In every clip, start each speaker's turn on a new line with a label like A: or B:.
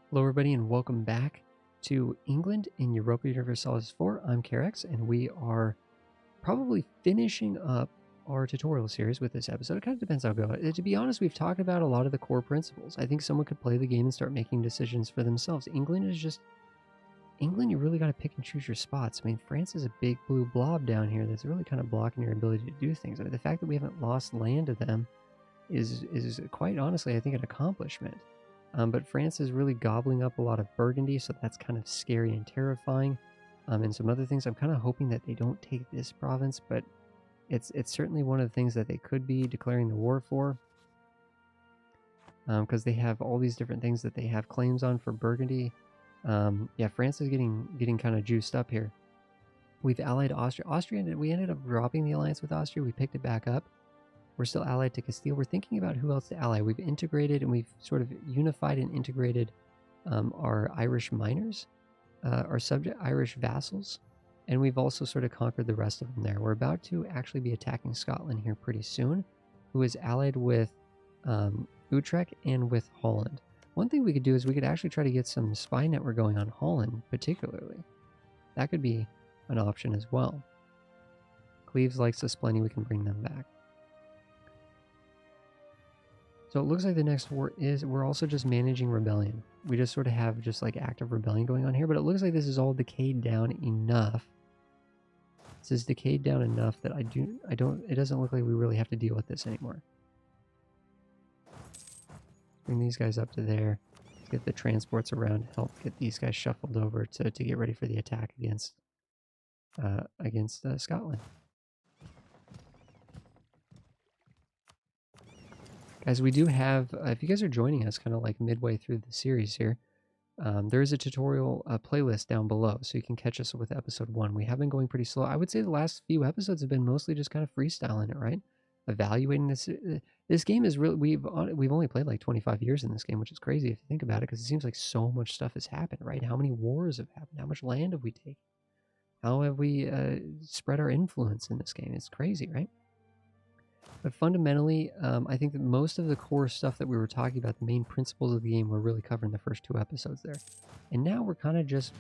A: Hello everybody and welcome back to England in Europa Universalis 4. I'm Carex and we are probably finishing up our tutorial series with this episode. It kind of depends how I go. To be honest, we've talked about a lot of the core principles. I think someone could play the game and start making decisions for themselves. England, you really got to pick and choose your spots. I mean, France is a big blue blob down here that's really kind of blocking your ability to do things. I mean, the fact that we haven't lost land to them is quite honestly, I think, an accomplishment. But France is really gobbling up a lot of Burgundy, so that's kind of scary and terrifying. And some other things, I'm kind of hoping that they don't take this province, but it's certainly one of the things that they could be declaring the war for. Because they have all these different things that they have claims on for Burgundy. Yeah, France is getting kind of juiced up here. We've allied Austria. We ended up dropping the alliance with Austria. We picked it back up. We're still allied to Castile. We're thinking about who else to ally. We've integrated and we've sort of unified and integrated our Irish miners, our subject Irish vassals, and we've also sort of conquered the rest of them there. We're about to actually be attacking Scotland here pretty soon, who is allied with Utrecht and with Holland. One thing we could do is we could actually try to get some spy network going on Holland particularly. That could be an option as well. Cleves likes us plenty, we can bring them back. So it looks like the next war is, we're also just managing rebellion. We just sort of have just like active rebellion going on here, but it looks like this is all decayed down enough. This is decayed down enough that it doesn't look like we really have to deal with this anymore. Bring these guys up to there. Get the transports around, help get these guys shuffled over to get ready for the attack against Scotland. Guys, we do have, if you guys are joining us kind of like midway through the series here, there is a tutorial playlist down below, so you can catch us with episode 1. We have been going pretty slow. I would say the last few episodes have been mostly just kind of freestyling it, right? Evaluating this. This game is really, we've only played like 25 years in this game, which is crazy if you think about it, because it seems like so much stuff has happened, right? How many wars have happened? How much land have we taken? How have we spread our influence in this game? It's crazy, right? But fundamentally, I think that most of the core stuff that we were talking about, the main principles of the game, were really covered in the first 2 episodes there. And now we're kind of just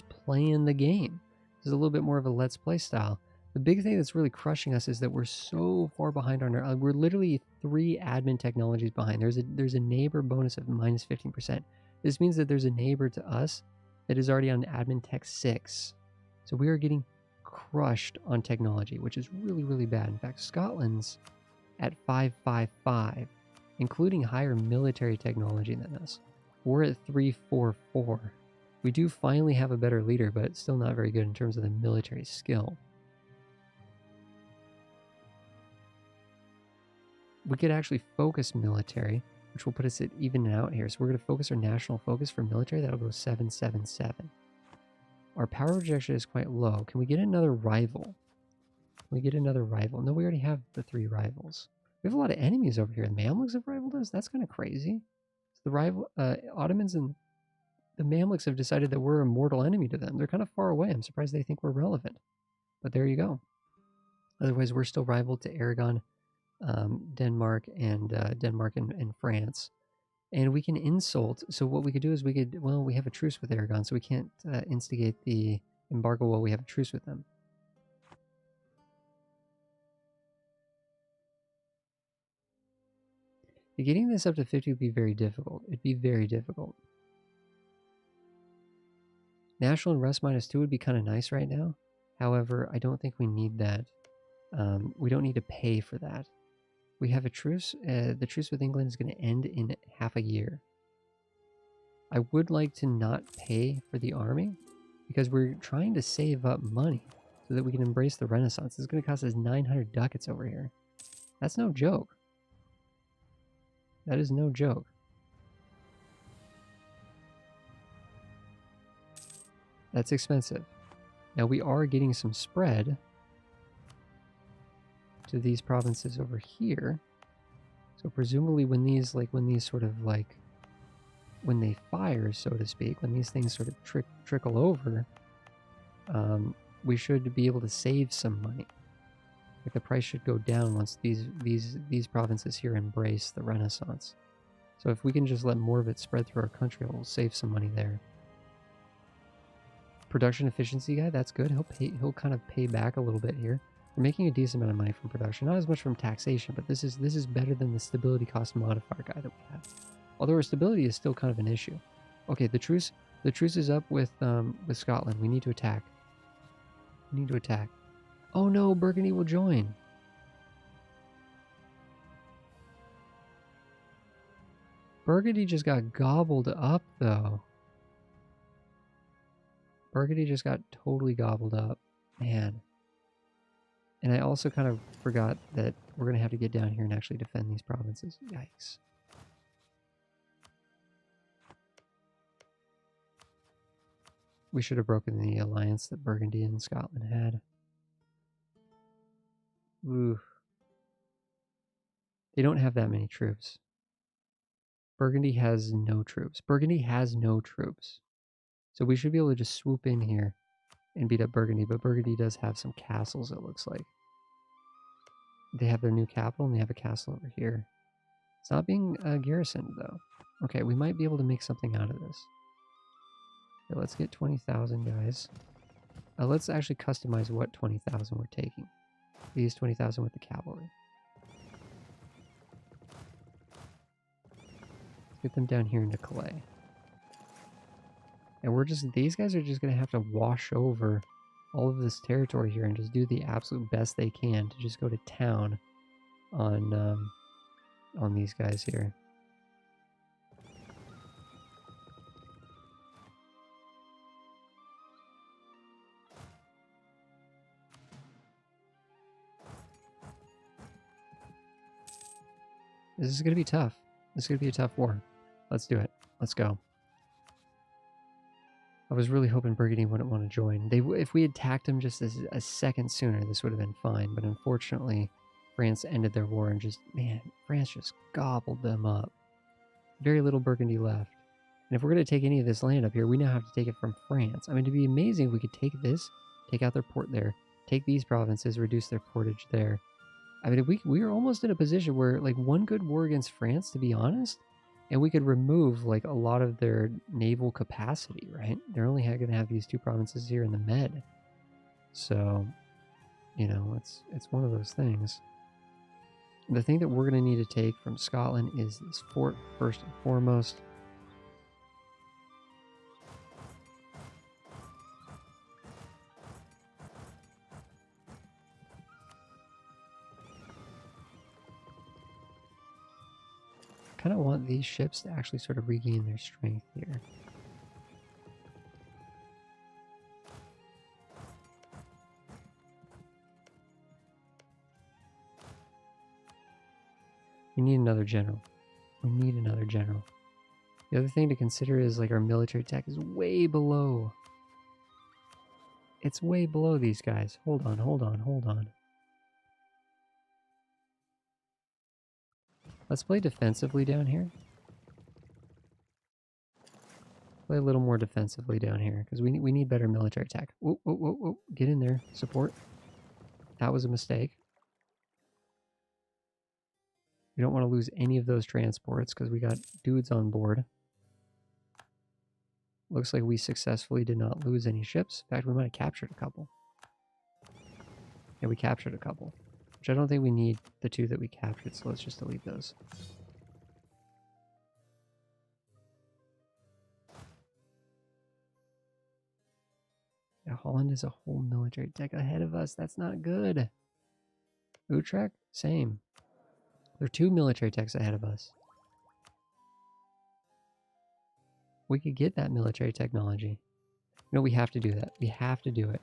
A: playing the game. This is a little bit more of a let's play style. The big thing that's really crushing us is that we're so far behind on our. We're literally 3 admin technologies behind. There's a neighbor bonus of minus 15%. This means that there's a neighbor to us that is already on admin tech 6. So we are getting crushed on technology, which is really, really bad. In fact, Scotland's at 555, including higher military technology than us. We're at 344. We do finally have a better leader, but it's still not very good in terms of the military skill. We could actually focus military, which will put us at even out here. So we're going to focus our national focus for military. That'll go 777. Our power rejection is quite low. Can we get another rival? Can we get another rival? No, we already have the 3 rivals. We have a lot of enemies over here. The Mamluks have rivaled us? That's kind of crazy. So the Ottomans and the Mamluks have decided that we're a mortal enemy to them. They're kind of far away. I'm surprised they think we're relevant. But there you go. Otherwise, we're still rival to Aragon, Denmark, and France. And we can insult. So what we could do is we have a truce with Aragon, so we can't instigate the embargo while we have a truce with them. Getting this up to 50 would be very difficult. It'd be very difficult. National and Rust -2 would be kind of nice right now. However, I don't think we need that. We don't need to pay for that. We have a truce. The truce with England is going to end in half a year. I would like to not pay for the army because we're trying to save up money so that we can embrace the Renaissance. This is going to cost us 900 ducats over here. That's no joke. That is no joke. That's expensive. Now we are getting some spread to these provinces over here. So presumably when these when they fire, so to speak, when these things sort of trickle over, we should be able to save some money. Like the price should go down once these provinces here embrace the Renaissance. So if we can just let more of it spread through our country, we'll save some money there. Production efficiency guy, that's good. He'll kind of pay back a little bit here. We're making a decent amount of money from production, not as much from taxation, but this is better than the stability cost modifier guy that we have. Although our stability is still kind of an issue. Okay, the truce is up with Scotland. We need to attack. We need to attack. Oh no, Burgundy will join. Burgundy just got gobbled up though. Burgundy just got totally gobbled up. Man. And I also kind of forgot that we're going to have to get down here and actually defend these provinces. Yikes. We should have broken the alliance that Burgundy and Scotland had. Ooh. They don't have that many troops. Burgundy has no troops. Burgundy has no troops. So we should be able to just swoop in here and beat up Burgundy, but Burgundy does have some castles, it looks like. They have their new capital, and they have a castle over here. It's not being garrisoned, though. Okay, we might be able to make something out of this. Okay, let's get 20,000 guys. Let's actually customize what 20,000 we're taking. These 20,000 with the cavalry. Let's get them down here into Calais. And these guys are just going to have to wash over all of this territory here and just do the absolute best they can to just go to town on these guys here. This is going to be tough. This is going to be a tough war. Let's do it. Let's go. I was really hoping Burgundy wouldn't want to join. If we had attacked them just a second sooner, this would have been fine. But unfortunately, France ended their war and France just gobbled them up. Very little Burgundy left. And if we're going to take any of this land up here, we now have to take it from France. I mean, it'd be amazing if we could take this, take out their port there, take these provinces, reduce their portage there. I mean, we were almost in a position where, like, one good war against France, to be honest, and we could remove, like, a lot of their naval capacity, right? They're only going to have these two provinces here in the Med. So, you know, it's one of those things. The thing that we're going to need to take from Scotland is this fort, first and foremost. I kind of want these ships to actually sort of regain their strength here. We need another general. We need another general. The other thing to consider is, like, our military tech is way below. It's way below these guys. Hold on, hold on, hold on. Let's play defensively down here. Play a little more defensively down here, because we need better military tech. Whoa, whoa, whoa, whoa. Get in there. Support. That was a mistake. We don't want to lose any of those transports, because we got dudes on board. Looks like we successfully did not lose any ships. In fact, we might have captured a couple. Yeah, we captured a couple. Which I don't think we need the two that we captured, so let's just delete those. Yeah, Holland is a whole military tech ahead of us. That's not good. Utrecht, same. There are two military techs ahead of us. We could get that military technology. No, we have to do that. We have to do it.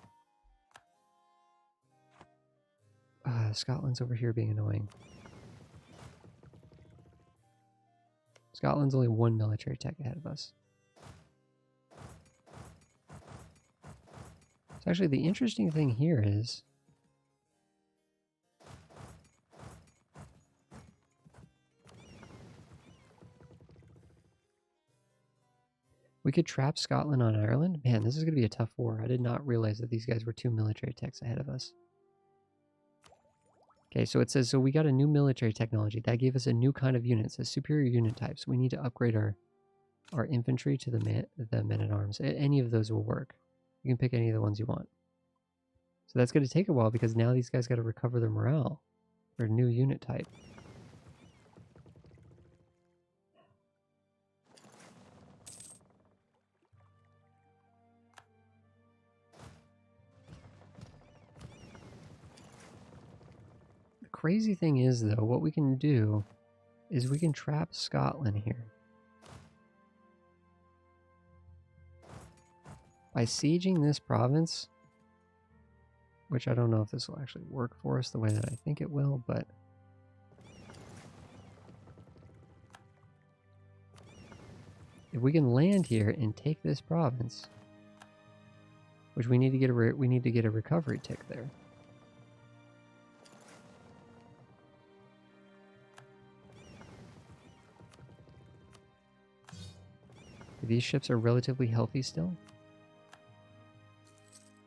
A: Scotland's over here being annoying. Scotland's only one military tech ahead of us. So actually, the interesting thing here is we could trap Scotland on Ireland. Man, this is going to be a tough war. I did not realize that these guys were two military techs ahead of us. Okay, so it says, so we got a new military technology. That gave us a new kind of unit. It says superior unit types. We need to upgrade our infantry to the men-at-arms. Any of those will work. You can pick any of the ones you want. So that's going to take a while because now these guys got to recover their morale for a new unit type. The crazy thing is, though, what we can do is we can trap Scotland here. By sieging this province, which I don't know if this will actually work for us the way that I think it will, but if we can land here and take this province, which we need to get a recovery tick there. These ships are relatively healthy still.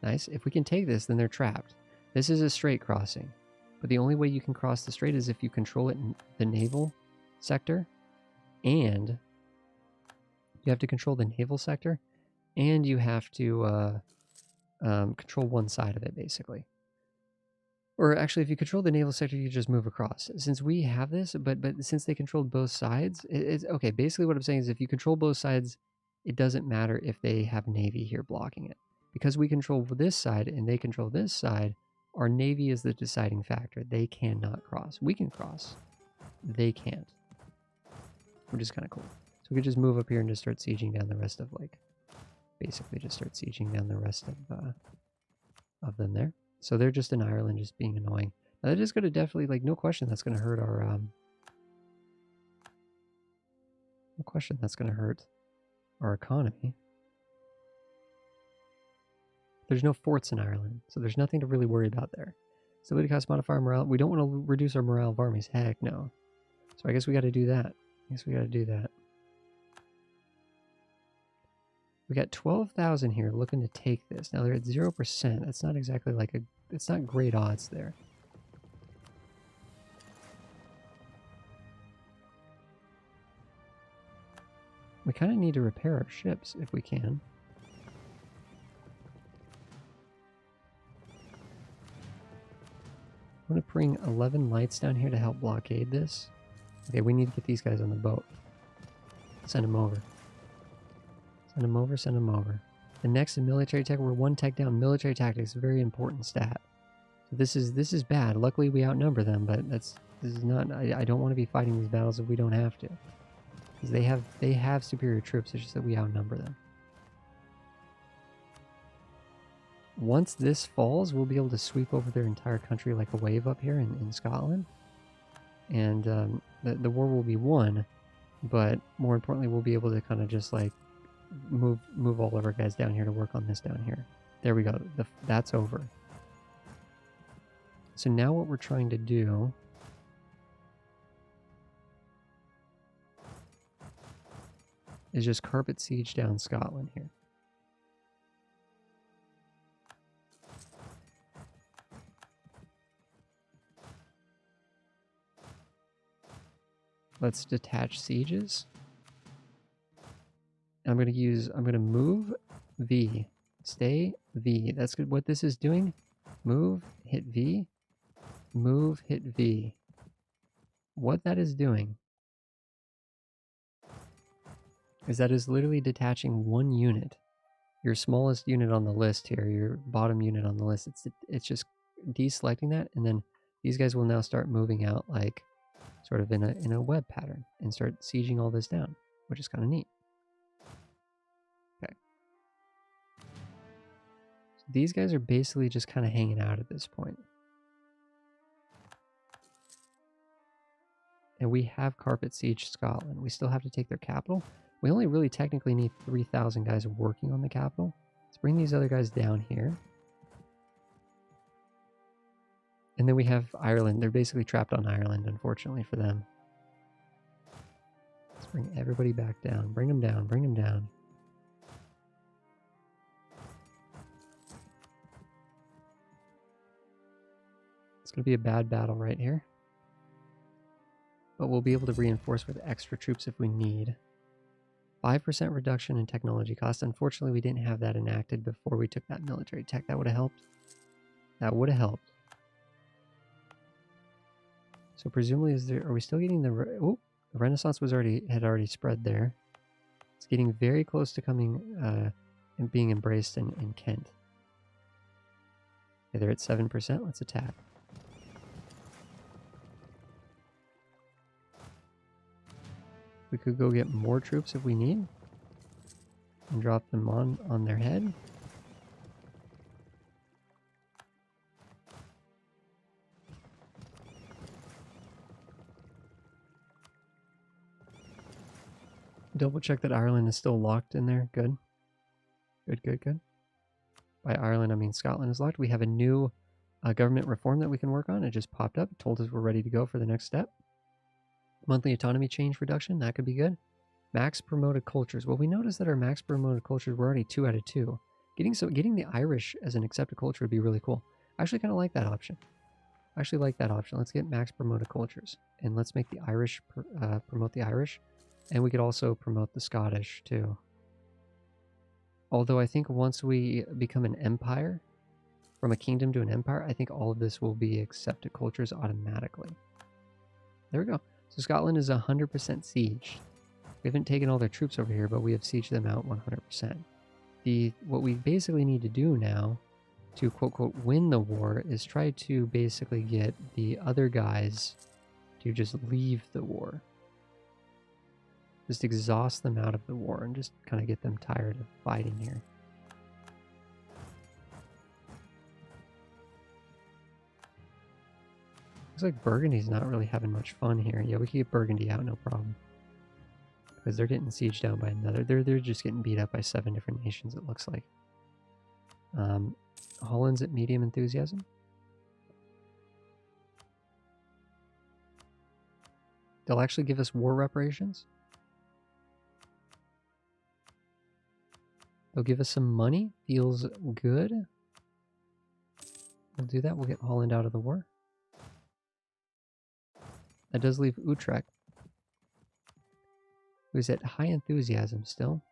A: Nice. If we can take this, then they're trapped. This is a strait crossing, but the only way you can cross the strait is if you control it in the naval sector, and you have to control the naval sector, and you have to control one side of it, basically. Or actually, if you control the naval sector, you just move across. Since we have this, but since they controlled both sides, it's okay. Basically, what I'm saying is if you control both sides, it doesn't matter if they have Navy here blocking it. Because we control this side and they control this side, our Navy is the deciding factor. They cannot cross. We can cross. They can't. Which is kind of cool. So we could just move up here and just start sieging down the rest of, like, basically just start sieging down the rest of them there. So they're just in Ireland, just being annoying. Now that is going to definitely, like, no question that's going to hurt our, no question that's going to hurt our economy. There's no forts in Ireland, so there's nothing to really worry about there. Stability cost modifier morale. We don't want to reduce our morale of armies. Heck no. So I guess we got to do that. We got 12,000 here looking to take this. Now they're at 0%. That's not exactly like it's not great odds there. We kind of need to repair our ships if we can. I'm going to bring 11 lights down here to help blockade this. Okay, we need to get these guys on the boat. Send them over. Send them over, send them over. The next in military tech, we're one tech down. Military tactics, a very important stat. So this is bad. Luckily we outnumber them, but this is not. I don't want to be fighting these battles if we don't have to. Because they have superior troops, it's just that we outnumber them. Once this falls, we'll be able to sweep over their entire country like a wave up here in Scotland. And the war will be won, but more importantly, we'll be able to kind of just like move all of our guys down here to work on this down here. There we go. That's over. So now what we're trying to do is just carpet siege down Scotland here. Let's detach sieges. I'm going to move V. Stay V. That's good. What this is doing, move, hit V, move, hit V. What that is doing is that is literally detaching one unit. Your smallest unit on the list here, your bottom unit on the list, it's just deselecting that, and then these guys will now start moving out like sort of in a web pattern and start sieging all this down, which is kind of neat. Okay. So these guys are basically just kind of hanging out at this point. And we have carpet siege Scotland. We still have to take their capital. We only really technically need 3,000 guys working on the capital. Let's bring these other guys down here. And then we have Ireland. They're basically trapped on Ireland, unfortunately for them. Let's bring everybody back down. Bring them down. Bring them down. Let's going to be a bad battle right here. But we'll be able to reinforce with extra troops if we need. 5% reduction in technology costs. Unfortunately, we didn't have that enacted before we took that military tech. That would have helped. That would have helped. So presumably, are we still getting the... Oh, the Renaissance had already spread there. It's getting very close to coming and being embraced in Kent. Okay, they're at 7%. Let's attack. We could go get more troops if we need and drop them on their head. Double check that Ireland is still locked in there. Good. Good. By Ireland, I mean Scotland is locked. We have a new government reform that we can work on. It just popped up. It told us we're ready to go for the next step. Monthly autonomy change reduction. That could be good. Max promoted cultures. Well, we noticed that our max promoted cultures were already 2 out of 2. Getting the Irish as an accepted culture would be really cool. I actually kind of like that option. Let's get max promoted cultures. And let's make the Irish promote the Irish. And we could also promote the Scottish too. Although I think once we become an empire, from a kingdom to an empire, I think all of this will be accepted cultures automatically. There we go. So Scotland is 100% sieged. We haven't taken all their troops over here, but we have sieged them out 100%. What we basically need to do now to quote win the war is try to basically get the other guys to just leave the war. Just exhaust them out of the war and just kind of get them tired of fighting here. Looks like Burgundy's not really having much fun here. Yeah, we can get Burgundy out, no problem. Because they're getting sieged down by another. They're just getting beat up by 7 different nations, it looks like. Holland's at medium enthusiasm. They'll actually give us war reparations. They'll give us some money. Feels good. We'll do that. We'll get Holland out of the war. That does leave Utrecht, who's at high enthusiasm still.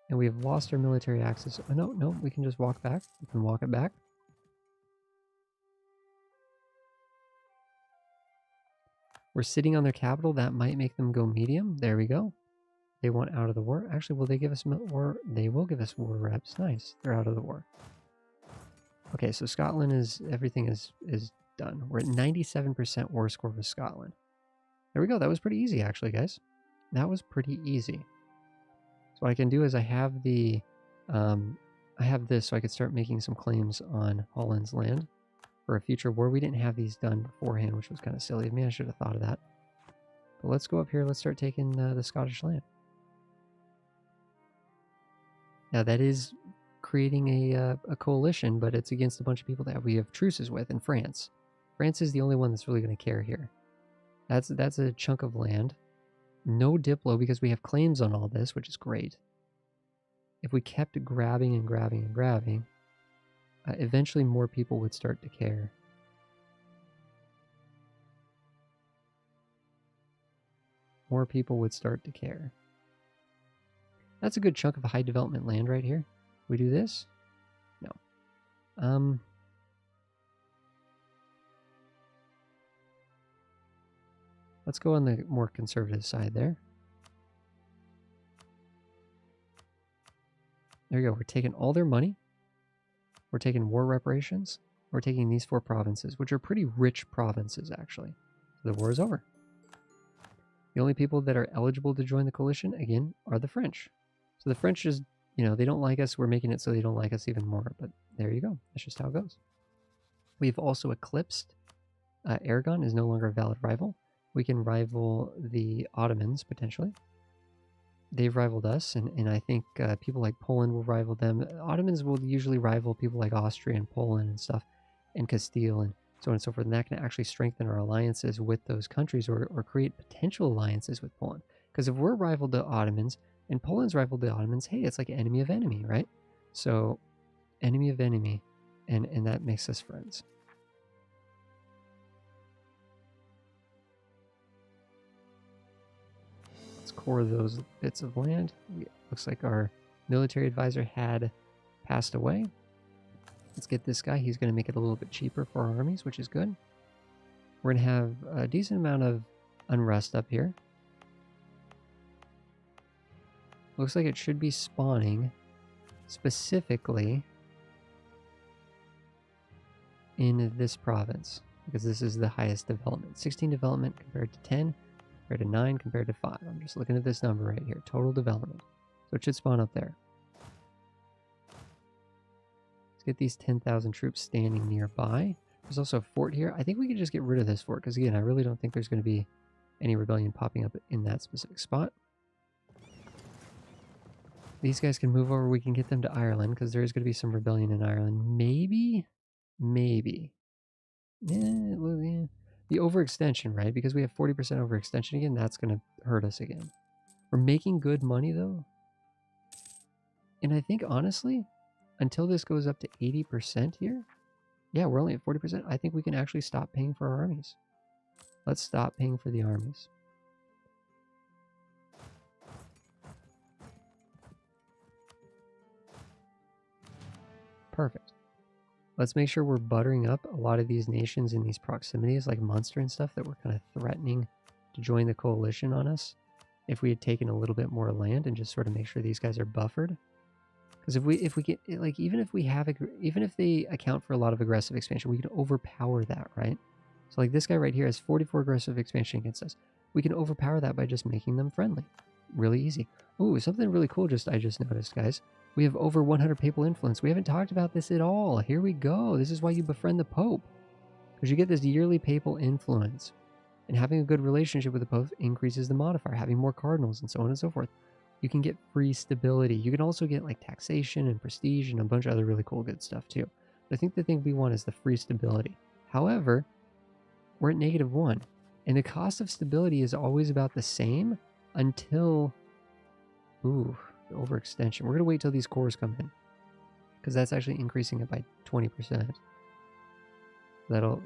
A: And we have lost our military access. Oh, no, we can just walk back. We can walk it back. We're sitting on their capital. That might make them go medium. There we go. They want out of the war. Actually, will they give us war? They will give us war reps. Nice. They're out of the war. Okay, so Scotland everything is done. We're at 97% war score with Scotland. There we go. That was pretty easy, actually, guys. That was pretty easy. So what I can do is I have this, so I could start making some claims on Holland's land for a future war. We didn't have these done beforehand, which was kind of silly of me. I should have thought of that. But let's go up here. Let's start taking the Scottish land. Now that is creating a coalition, but it's against a bunch of people that we have truces with in France. France is the only one that's really going to care here. That's a chunk of land. No Diplo because we have claims on all this, which is great. If we kept grabbing and grabbing and grabbing, eventually more people would start to care. More people would start to care. That's a good chunk of high development land right here. We do this? No. Let's go on the more conservative side there. There you go. We're taking all their money. We're taking war reparations. We're taking these 4 provinces, which are pretty rich provinces, actually. So the war is over. The only people that are eligible to join the coalition, again, are the French. So the French just, they don't like us. We're making it so they don't like us even more. But there you go. That's just how it goes. We've also eclipsed. Aragon is no longer a valid rival. We can rival the Ottomans, potentially. They've rivaled us, and I think people like Poland will rival them. Ottomans will usually rival people like Austria and Poland and stuff, and Castile and so on and so forth. And that can actually strengthen our alliances with those countries or create potential alliances with Poland. Because if we're rivaled the Ottomans and Poland's rivaled the Ottomans, hey, it's like enemy of enemy, right? So enemy of enemy, and that makes us friends. for those bits of land. Looks like our military advisor had passed away. Let's get this guy. He's going to make it a little bit cheaper for our armies, which is good. We're going to have a decent amount of unrest up here. Looks like it should be spawning specifically in this province, because this is the highest development. 16 development compared to 10, compared to 9, compared to 5. I'm just looking at this number right here, total development. So it should spawn up there. Let's get these 10,000 troops standing nearby. There's also a fort here. I think we could just get rid of this fort, because again, I really don't think there's going to be any rebellion popping up in that specific spot. These guys can move over. We can get them to Ireland, because there is going to be some rebellion in Ireland. Maybe. Yeah, the overextension, right? Because we have 40% overextension again, that's going to hurt us again. We're making good money, though. And I think, honestly, until this goes up to 80% here, yeah, we're only at 40%. I think we can actually stop paying for our armies. Let's stop paying for the armies. Perfect. Let's make sure we're buttering up a lot of these nations in these proximities, like Munster and stuff, that were kind of threatening to join the coalition on us. If we had taken a little bit more land and just sort of make sure these guys are buffered. Because if we get, like, even if they account for a lot of aggressive expansion, we can overpower that, right? So like this guy right here has 44 aggressive expansion against us. We can overpower that by just making them friendly. Really easy. Ooh, something really cool I just noticed, guys. We have over 100 papal influence. We haven't talked about this at all. Here we go. This is why you befriend the Pope. Because you get this yearly papal influence. And having a good relationship with the Pope increases the modifier, having more cardinals and so on and so forth. You can get free stability. You can also get like taxation and prestige and a bunch of other really cool good stuff too. But I think the thing we want is the free stability. However, we're at -1. And the cost of stability is always about the same until... Ooh, the overextension. We're going to wait till these cores come in, because that's actually increasing it by 20%.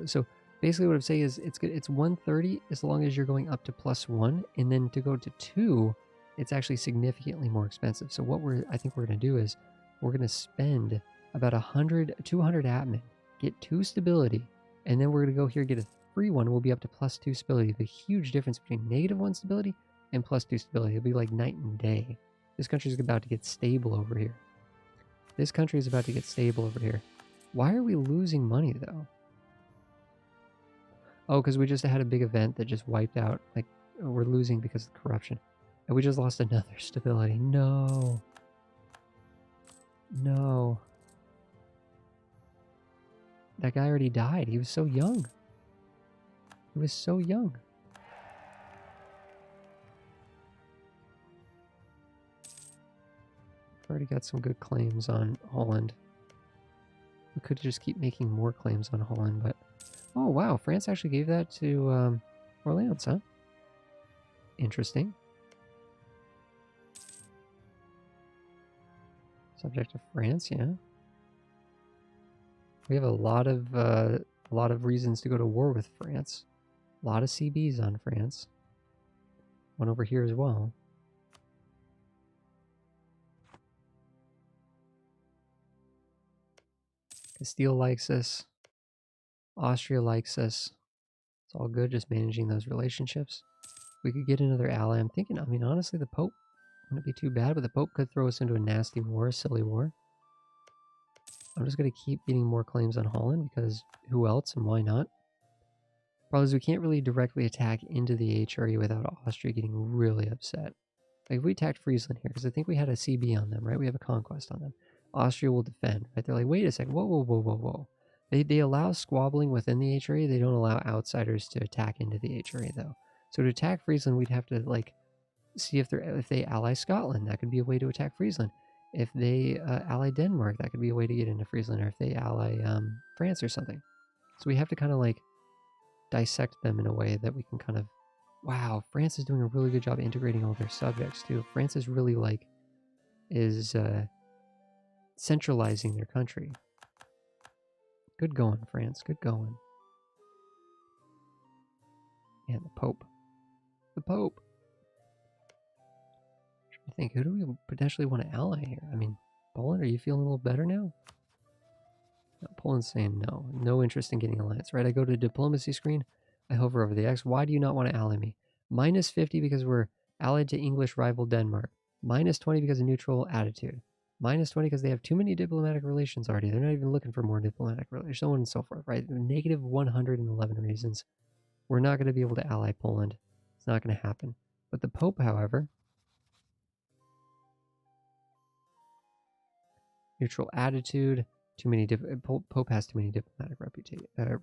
A: So basically what I'm saying is it's good. It's 130 as long as you're going up to +1, and then to go to 2, it's actually significantly more expensive. So what I think we're going to do is we're going to spend about 200 admin, get 2 stability, and then we're going to go here get a free one. We'll be up to +2 stability. The huge difference between -1 stability and +2 stability. It'll be like night and day. This country is about to get stable over here. This country is about to get stable over here. Why are we losing money, though? Oh, because we just had a big event that just wiped out. Like, we're losing because of corruption. And we just lost another stability. No. No. That guy already died. He was so young. He was so young. Already got some good claims on Holland. We could just keep making more claims on Holland, but... Oh, wow. France actually gave that to Orleans, huh? Interesting. Subject to France, yeah. We have a lot of reasons to go to war with France. A lot of CBs on France. One over here as well. Castile likes us. Austria likes us. It's all good, just managing those relationships. We could get another ally. I'm thinking, I mean, honestly, the Pope wouldn't be too bad, but the Pope could throw us into a nasty war, a silly war. I'm just going to keep getting more claims on Holland, because who else and why not? Problem is we can't really directly attack into the HRE without Austria getting really upset. Like if we attacked Friesland here, because I think we had a CB on them, right? We have a conquest on them. Austria will defend, right? They're like, wait a second, whoa. They allow squabbling within the HRE. They don't allow outsiders to attack into the HRE, though. So to attack Friesland, we'd have to, like, see if they ally Scotland. That could be a way to attack Friesland. If they ally Denmark, that could be a way to get into Friesland. Or if they ally France or something. So we have to kind of, like, dissect them in a way that we can kind of... Wow, France is doing a really good job integrating all their subjects, too. France is really, like, centralizing their country. Good going, France. Good going. And the Pope. The Pope. I think, who do we potentially want to ally here? I mean, Poland, are you feeling a little better now? No, Poland's saying no. No interest in getting alliance, right? I go to diplomacy screen. I hover over the X. Why do you not want to ally me? Minus 50 because we're allied to English rival Denmark. Minus 20 because of neutral attitude. Minus 20 because they have too many diplomatic relations already. They're not even looking for more diplomatic relations, so on and so forth, right? Negative 111 reasons. We're not going to be able to ally Poland. It's not going to happen. But the Pope, however, neutral attitude, Pope has too many diplomatic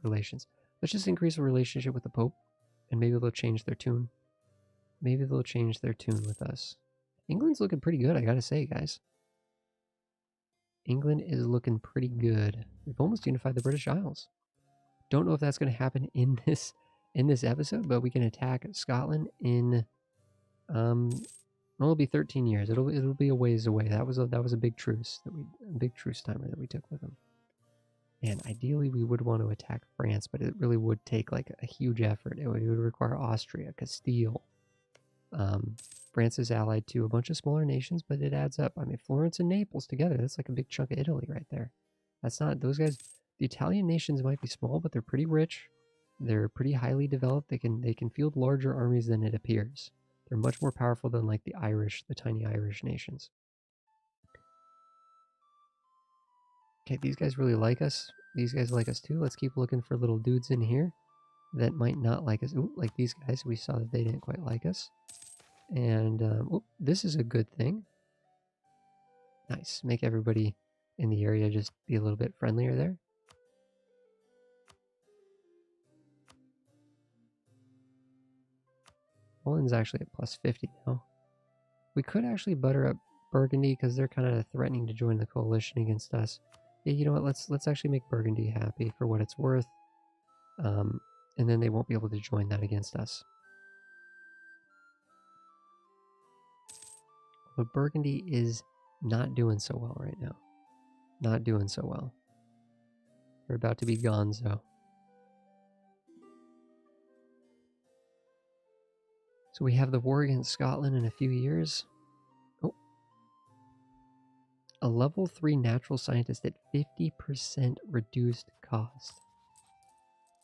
A: relations. Let's just increase a relationship with the Pope, and maybe they'll change their tune. Maybe they'll change their tune with us. England's looking pretty good, I gotta say, guys. England is looking pretty good. We've almost unified the British Isles. Don't know if that's going to happen in this episode, but we can attack Scotland in well, it'll be 13 years. It'll be a ways away. That was a big truce timer that we took with them. And ideally we would want to attack France, but it really would take like a huge effort. It would require Austria, Castile. France is allied to a bunch of smaller nations, but it adds up. I mean, Florence and Naples together, that's like a big chunk of Italy right there. That's not, those guys, the Italian nations might be small, but they're pretty rich. They're pretty highly developed. They can field larger armies than it appears. They're much more powerful than like the tiny Irish nations. Okay, these guys really like us. These guys like us too. Let's keep looking for little dudes in here that might not like us. Ooh, like these guys, we saw that they didn't quite like us. And this is a good thing. Nice. Make everybody in the area just be a little bit friendlier there. Poland's actually at plus 50 now. We could actually butter up Burgundy because they're kind of threatening to join the coalition against us. Yeah, you know what? Let's actually make Burgundy happy for what it's worth. And then they won't be able to join that against us. But Burgundy is not doing so well right now. Not doing so well. They're about to be gonzo. So we have the war against Scotland in a few years. Oh. A level 3 natural scientist at 50% reduced cost.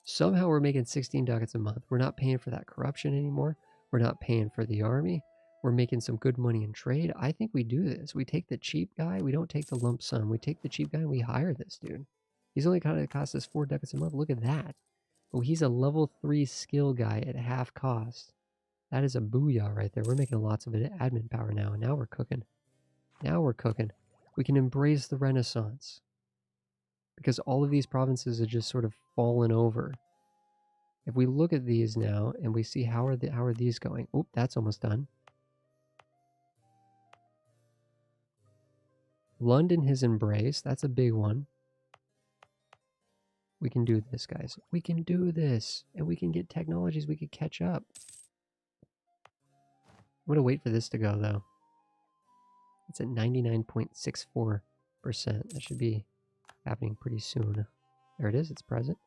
A: Somehow we're making 16 ducats a month. We're not paying for that corruption anymore. We're not paying for the army. We're making some good money in trade. I think we do this. We take the cheap guy. We don't take the lump sum. We take the cheap guy and we hire this dude. He's only kind of cost us 4 ducats a month. Look at that. Oh, he's a level 3 skill guy at half cost. That is a booyah right there. We're making lots of admin power now. And now we're cooking. Now we're cooking. We can embrace the Renaissance. Because all of these provinces are just sort of fallen over. If we look at these now and we see how are these going? Oop, that's almost done. London has embraced. That's a big one. We can do this, guys. We can do this. And we can get technologies. We could catch up. I'm going to wait for this to go, though. It's at 99.64%. That should be happening pretty soon. There it is. It's present.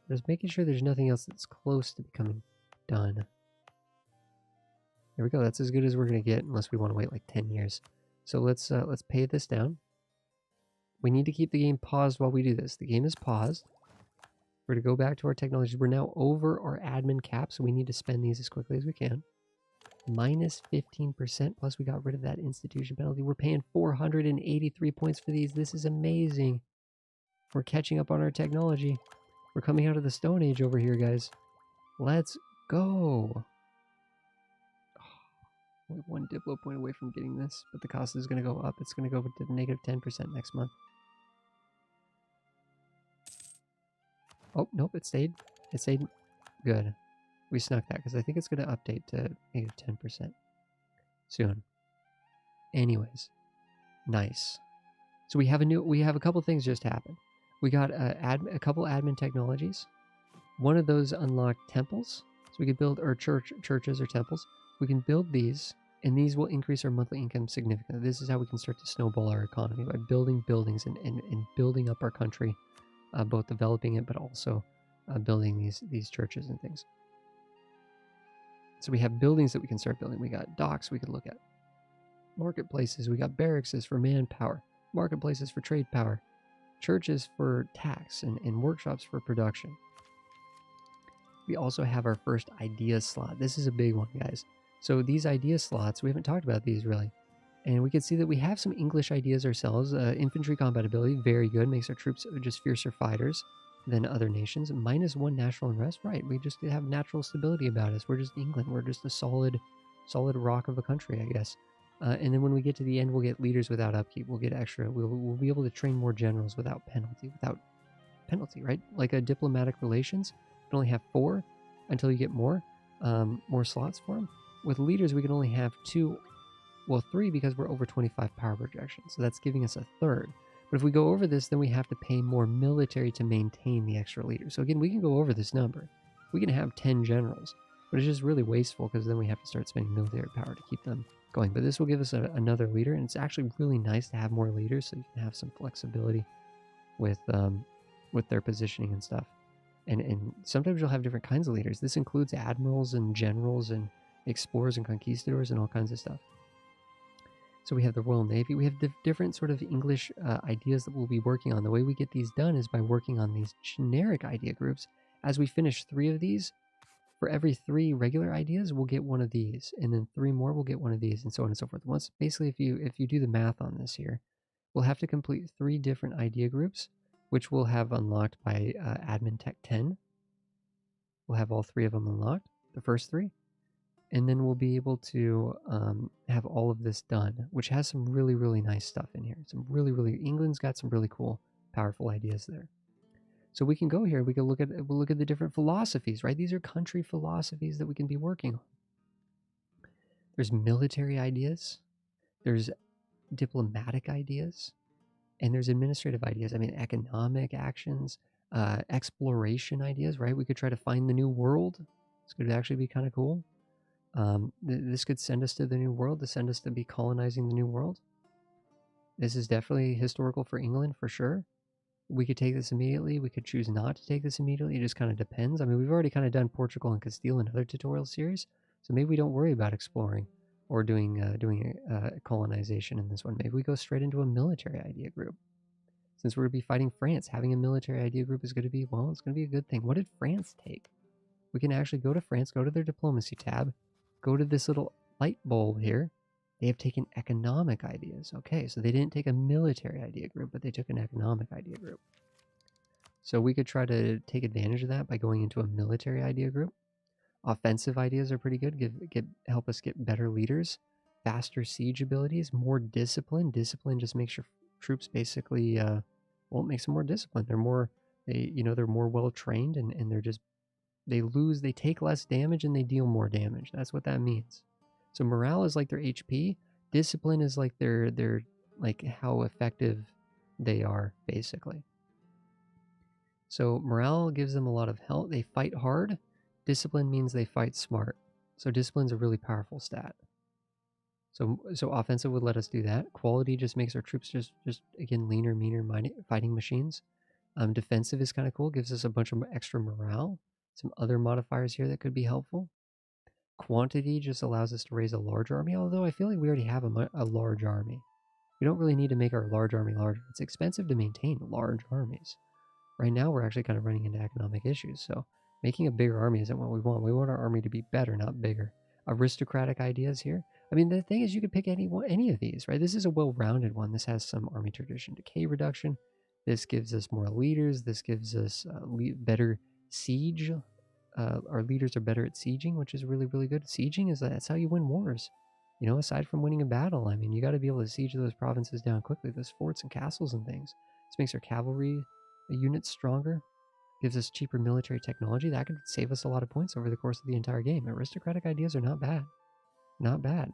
A: Just making sure there's nothing else that's close to becoming done. There we go. That's as good as we're going to get unless we want to wait like 10 years. So let's pay this down. We need to keep the game paused while we do this. The game is paused. We're going to go back to our technologies. We're now over our admin cap, so we need to spend these as quickly as we can. Minus 15%, plus we got rid of that institution penalty. We're paying 483 points for these. This is amazing. We're catching up on our technology. We're coming out of the Stone Age over here, guys. Let's go. Only 1 Diplo point away from getting this, but the cost is going to go up. It's going to go to negative 10% next month. Oh, nope, it stayed. It stayed. Good. We snuck that because I think it's going to update to negative 10% soon. Anyways, nice. So we have a couple things just happened. We got a couple admin technologies. One of those unlocked temples, so we could build churches or temples. We can build these, and these will increase our monthly income significantly. This is how we can start to snowball our economy, by building buildings and building up our country, both developing it but also building these churches and things. So we have buildings that we can start building. We got docks we could look at. Marketplaces, we got barracks for manpower. Marketplaces for trade power. Churches for tax and workshops for production. We also have our first idea slot. This is a big one, guys. So these idea slots, we haven't talked about these really. And we can see that we have some English ideas ourselves. Infantry compatibility, very good. Makes our troops just fiercer fighters than other nations. -1 national unrest, right. We just have natural stability about us. We're just England. We're just a solid rock of a country, I guess. And then when we get to the end, we'll get leaders without upkeep. We'll get extra. We'll be able to train more generals without penalty, right? Like a diplomatic relations, you can only have 4 until you get more slots for them. With leaders, we can only have 2, well, 3 because we're over 25 power projection. So that's giving us a third. But if we go over this, then we have to pay more military to maintain the extra leaders. So again, we can go over this number. We can have 10 generals, but it's just really wasteful because then we have to start spending military power to keep them going. But this will give us another leader, and it's actually really nice to have more leaders so you can have some flexibility with their positioning and stuff. And sometimes you'll have different kinds of leaders. This includes admirals and generals and explorers and conquistadors and all kinds of stuff. So we have the Royal Navy. We have different sort of English ideas that we'll be working on. The way we get these done is by working on these generic idea groups. As we finish 3 of these, for every 3 regular ideas, we'll get one of these, and then 3 more, we'll get one of these, and so on and so forth. Once, basically, if you do the math on this here, we'll have to complete 3 different idea groups, which we'll have unlocked by Admin Tech 10. We'll have all 3 of them unlocked, the first 3, and then we'll be able to have all of this done, which has some really, really nice stuff in here. England's got some really cool, powerful ideas there. So we can go here, we'll look at the different philosophies, right? These are country philosophies that we can be working on. There's military ideas, there's diplomatic ideas, and there's administrative ideas. I mean, economic actions, exploration ideas, right? We could try to find the new world. This could actually be kind of cool. This could send us to the new world, to send us to be colonizing the new world. This is definitely historical for England, for sure. We could take this immediately. We could choose not to take this immediately. It just kind of depends. I mean, we've already kind of done Portugal and Castile in other tutorial series, so maybe we don't worry about exploring or doing colonization in this one. Maybe we go straight into a military idea group. Since we're going to be fighting France, having a military idea group is going to be, well, it's going to be a good thing. What did France take? We can actually go to France, go to their diplomacy tab, go to this little light bulb here. They have taken economic ideas. Okay, so they didn't take a military idea group, but they took an economic idea group. So we could try to take advantage of that by going into a military idea group. Offensive ideas are pretty good. Help us get better leaders, faster siege abilities, more discipline. Discipline just makes your troops basically, it makes them more disciplined. They're more well trained, and they take less damage and they deal more damage. That's what that means. So morale is like their HP. Discipline is like their like how effective they are, basically. So morale gives them a lot of health. They fight hard. Discipline means they fight smart. So discipline's a really powerful stat. So offensive would let us do that. Quality just makes our troops just again leaner, meaner fighting machines. Defensive is kind of cool. Gives us a bunch of extra morale. Some other modifiers here that could be helpful. Quantity just allows us to raise a large army, although I feel like we already have a large army. We don't really need to make our large army larger. It's expensive to maintain large armies. Right now, we're actually kind of running into economic issues, so making a bigger army isn't what we want. We want our army to be better, not bigger. Aristocratic ideas here. I mean, the thing is, you could pick any of these, right? This is a well-rounded one. This has some army tradition decay reduction. This gives us more leaders. This gives us better siege. Our leaders are better at sieging, which is really, really good. Sieging that's how you win wars. Aside from winning a battle, I mean, you got to be able to siege those provinces down quickly, those forts and castles and things. This makes our cavalry units stronger, gives us cheaper military technology. That could save us a lot of points over the course of the entire game. Aristocratic ideas are not bad. Not bad.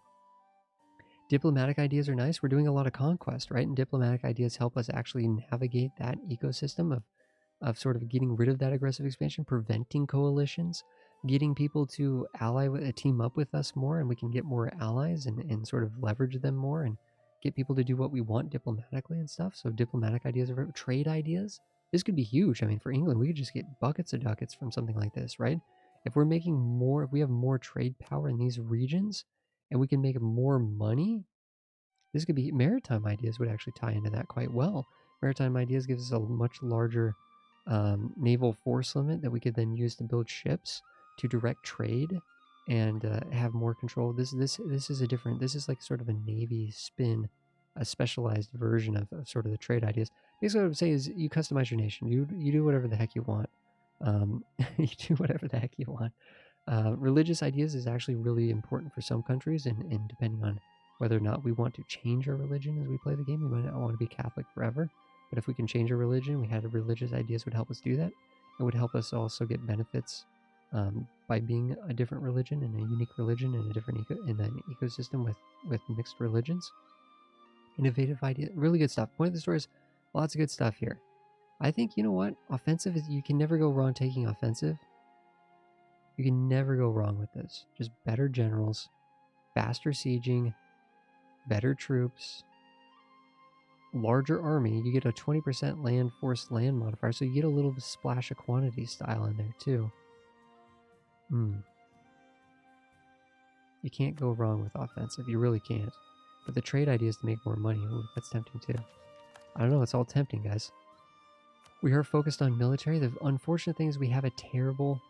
A: Diplomatic ideas are nice. We're doing a lot of conquest, right? And diplomatic ideas help us actually navigate that ecosystem of sort of getting rid of that aggressive expansion, preventing coalitions, getting people to team up with us more, and we can get more allies and sort of leverage them more and get people to do what we want diplomatically and stuff. So diplomatic ideas are trade ideas. This could be huge. I mean, for England, we could just get buckets of ducats from something like this, right? If we're making more, if we have more trade power in these regions and we can make more money, this could be, Maritime Ideas would actually tie into that quite well. Maritime Ideas gives us a much larger naval force limit that we could then use to build ships to direct trade and have more control. This is a different, this is like sort of a Navy spin, a specialized version of sort of the trade ideas. Basically what I'm saying is you customize your nation. You do whatever the heck you want. You do whatever the heck you want. Religious ideas is actually really important for some countries, and depending on whether or not we want to change our religion as we play the game, we might not want to be Catholic forever. But if we can change our religion, we had religious ideas would help us do that. It would help us also get benefits by being a different religion and a unique religion in a different in an ecosystem with mixed religions. Innovative idea, really good stuff. Point of the story is lots of good stuff here. I think, you know what? Offensive is, you can never go wrong taking offensive. You can never go wrong with this. Just better generals, faster sieging, better troops, larger army. You get a 20% land force land modifier, so you get a little splash of quantity style in there too. You can't go wrong with offensive. You really can't. But the trade idea is to make more money. Ooh, that's tempting too. I don't know. It's all tempting, guys. We are focused on military. The unfortunate thing is we have a terrible.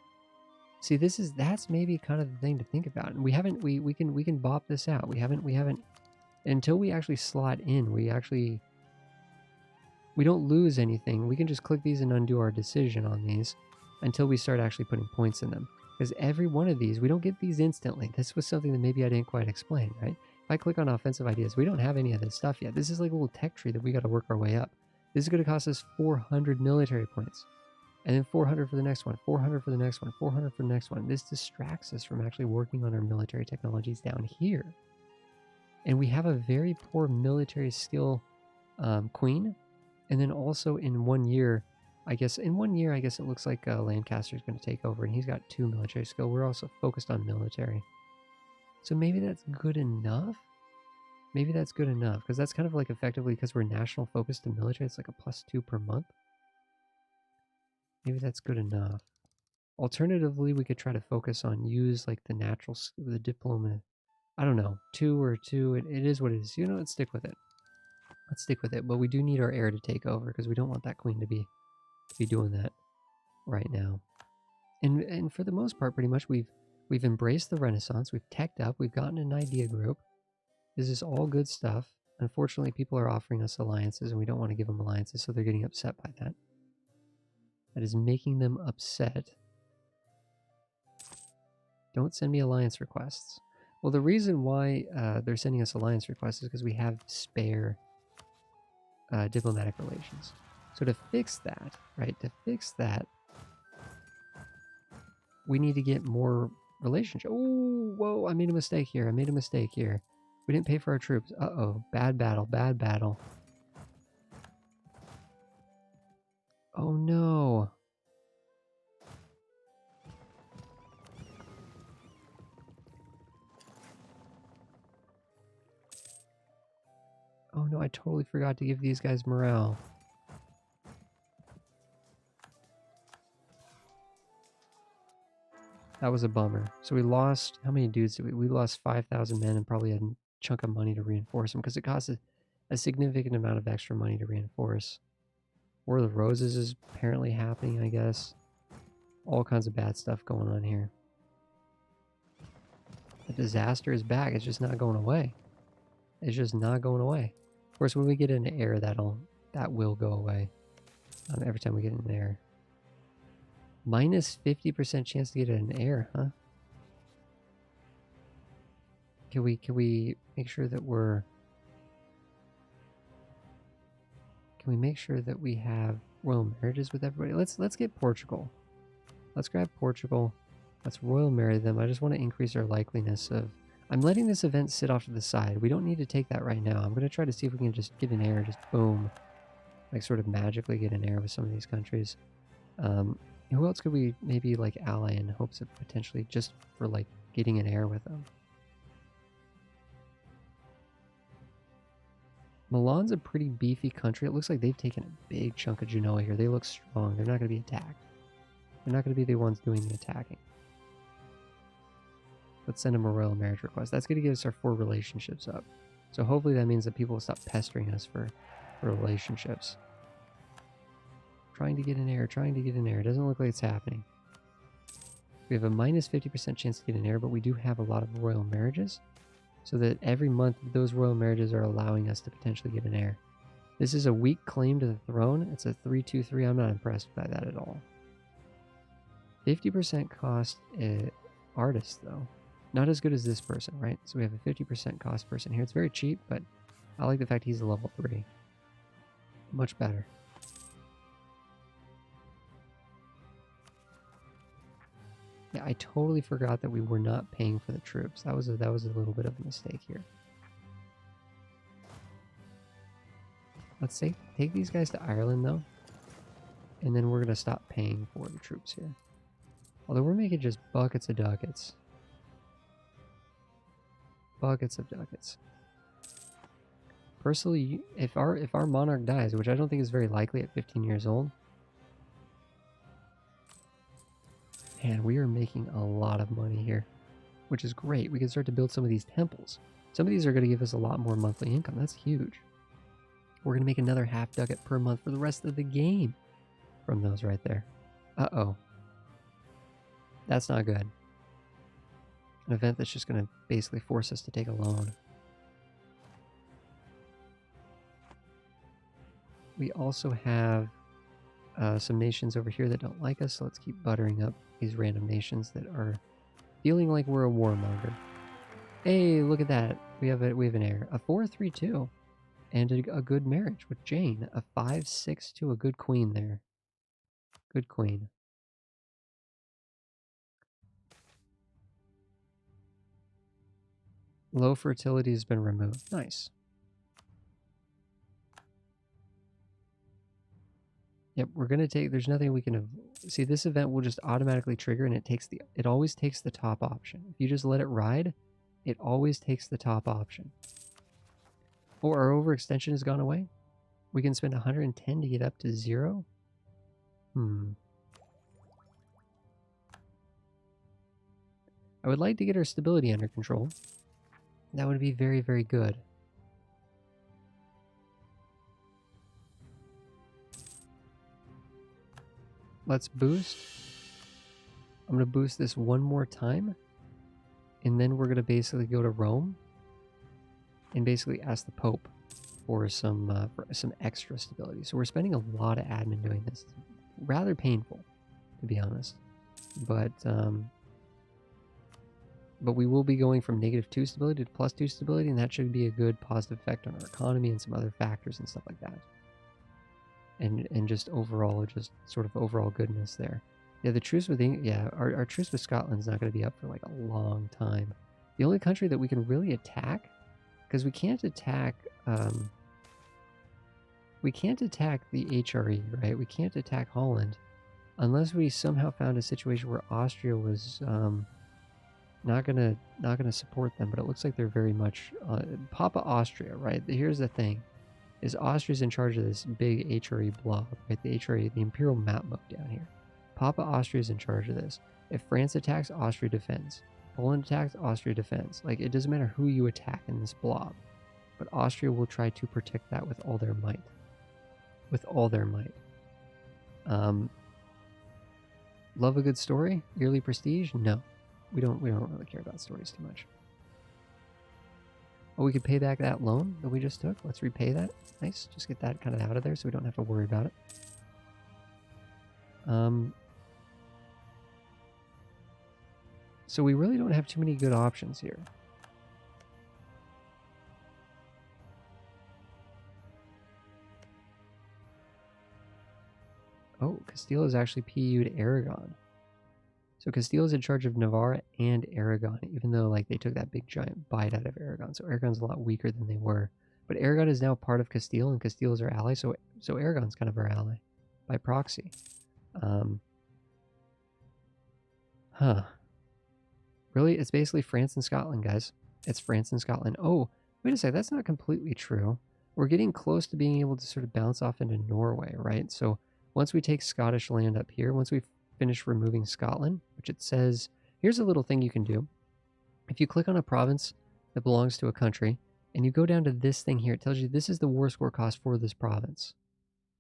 A: See, that's maybe kind of the thing to think about. And we can bop this out. We haven't until we actually slot in. We don't lose anything. We can just click these and undo our decision on these until we start actually putting points in them. Because every one of these, we don't get these instantly. This was something that maybe I didn't quite explain, right? If I click on offensive ideas, we don't have any of this stuff yet. This is like a little tech tree that we got to work our way up. This is going to cost us 400 military points. And then 400 for the next one, 400 for the next one, 400 for the next one. This distracts us from actually working on our military technologies down here. And we have a very poor military skill queen. And then also in 1 year, I guess it looks like Lancaster's going to take over, and he's got 2 military skill. We're also focused on military. So maybe that's good enough? Maybe that's good enough, because that's kind of like effectively, because we're national focused to military, it's like a +2 per month. Maybe that's good enough. Alternatively, we could try to focus on use like the diploma. I don't know, 2 or 2, it is what it is. You know, let's stick with it. Let's stick with it, but we do need our heir to take over, because we don't want that queen to be doing that right now. And for the most part, pretty much we've embraced the Renaissance. We've teched up. We've gotten an idea group. This is all good stuff. Unfortunately, people are offering us alliances, and we don't want to give them alliances, so they're getting upset by that. That is making them upset. Don't send me alliance requests. Well, the reason why they're sending us alliance requests is because we have spare diplomatic relations. So to fix that, right, we need to get more relationship. Oh, whoa, I made a mistake here. We didn't pay for our troops. Uh-oh, bad battle. Oh, no. Oh, no, I totally forgot to give these guys morale. That was a bummer. So we lost, how many dudes did we? We lost 5,000 men and probably a chunk of money to reinforce them, because it costs a significant amount of extra money to reinforce. War of the Roses is apparently happening, I guess. All kinds of bad stuff going on here. The disaster is back. It's just not going away. It's just not going away. Of course, when we get an heir, that will go away. Every time we get an heir. Minus 50% chance to get an heir, huh? Can we make sure that we're... Can we make sure that we have royal marriages with everybody? Let's get Portugal. Let's grab Portugal. Let's royal marry them. I just want to increase our likeliness of... I'm letting this event sit off to the side. We don't need to take that right now. I'm going to try to see if we can just get an heir, just boom. Like sort of magically get an heir with some of these countries. Who else could we maybe like ally in hopes of potentially just for like getting an heir with them? Milan's a pretty beefy country. It looks like they've taken a big chunk of Genoa here. They look strong. They're not going to be attacked. They're not going to be the ones doing the attacking. Let's send him a royal marriage request. That's going to get us our 4 relationships up. So hopefully that means that people will stop pestering us for relationships. Trying to get an heir, trying to get an heir. It doesn't look like it's happening. We have a minus 50% chance to get an heir, but we do have a lot of royal marriages. So that every month those royal marriages are allowing us to potentially get an heir. This is a weak claim to the throne. It's a 323. I'm not impressed by that at all. 50% cost artist, though. Not as good as this person, right? So we have a 50% cost person here. It's very cheap, but I like the fact he's a level 3. Much better. Yeah, I totally forgot that we were not paying for the troops. That was a little bit of a mistake here. Let's take these guys to Ireland, though. And then we're going to stop paying for the troops here. Although we're making just buckets of ducats. Buckets of ducats. Personally, if our monarch dies, which I don't think is very likely at 15 years old, man, we are making a lot of money here, which is great. We can start to build some of these temples. Some of these are going to give us a lot more monthly income. That's huge. We're going to make another half ducat per month for the rest of the game from those right there. Uh-oh. That's not good. An event that's just going to basically force us to take a loan. We also have some nations over here that don't like us, so let's keep buttering up these random nations that are feeling like we're a warmonger. Hey, look at that. We have an heir. A 4-3-2. And a good marriage with Jane. A 5-6-2. A good queen there. Good queen. Low fertility has been removed. Nice. Yep, we're going to take... There's nothing we can... See, this event will just automatically trigger, and it always takes the top option. If you just let it ride, it always takes the top option. Oh, our overextension has gone away? We can spend 110 to get up to 0? I would like to get our stability under control. That would be very, very good. Let's boost. I'm going to boost this one more time. And then we're going to basically go to Rome and basically ask the Pope for some extra stability. So we're spending a lot of admin doing this. It's rather painful, to be honest. But we will be going from -2 stability to +2 stability, and that should be a good positive effect on our economy and some other factors and stuff like that. And just overall, just sort of overall goodness there. Yeah, the truce with our truce with Scotland's not going to be up for like a long time. The only country that we can really attack, because we can't attack the HRE, right? We can't attack Holland unless we somehow found a situation where Austria was not gonna support them. But it looks like they're very much Papa Austria, right? Here's the thing. Is Austria's in charge of this big HRE blob, right? The HRE, the Imperial map mode down here. Papa Austria's in charge of this. If France attacks, Austria defends. Poland attacks, Austria defends. Like, it doesn't matter who you attack in this blob. But Austria will try to protect that with all their might. With all their might. Love a good story? Yearly prestige? No. We don't really care about stories too much. Oh, we could pay back that loan that we just took. Let's repay that. Nice. Just get that kind of out of there so we don't have to worry about it. So we really don't have too many good options here. Oh, Castile is actually PU'd Aragon. So Castile is in charge of Navarre and Aragon, even though like they took that big giant bite out of Aragon. So Aragon's a lot weaker than they were. But Aragon is now part of Castile, and Castile is our ally, so Aragon's kind of our ally by proxy. Really? It's basically France and Scotland, guys. It's France and Scotland. Oh, wait a sec. That's not completely true. We're getting close to being able to sort of bounce off into Norway, right? So once we take Scottish land up here, once we finish removing Scotland, which it says, here's a little thing you can do. If you click on a province that belongs to a country, and you go down to this thing here, it tells you this is the war score cost for this province.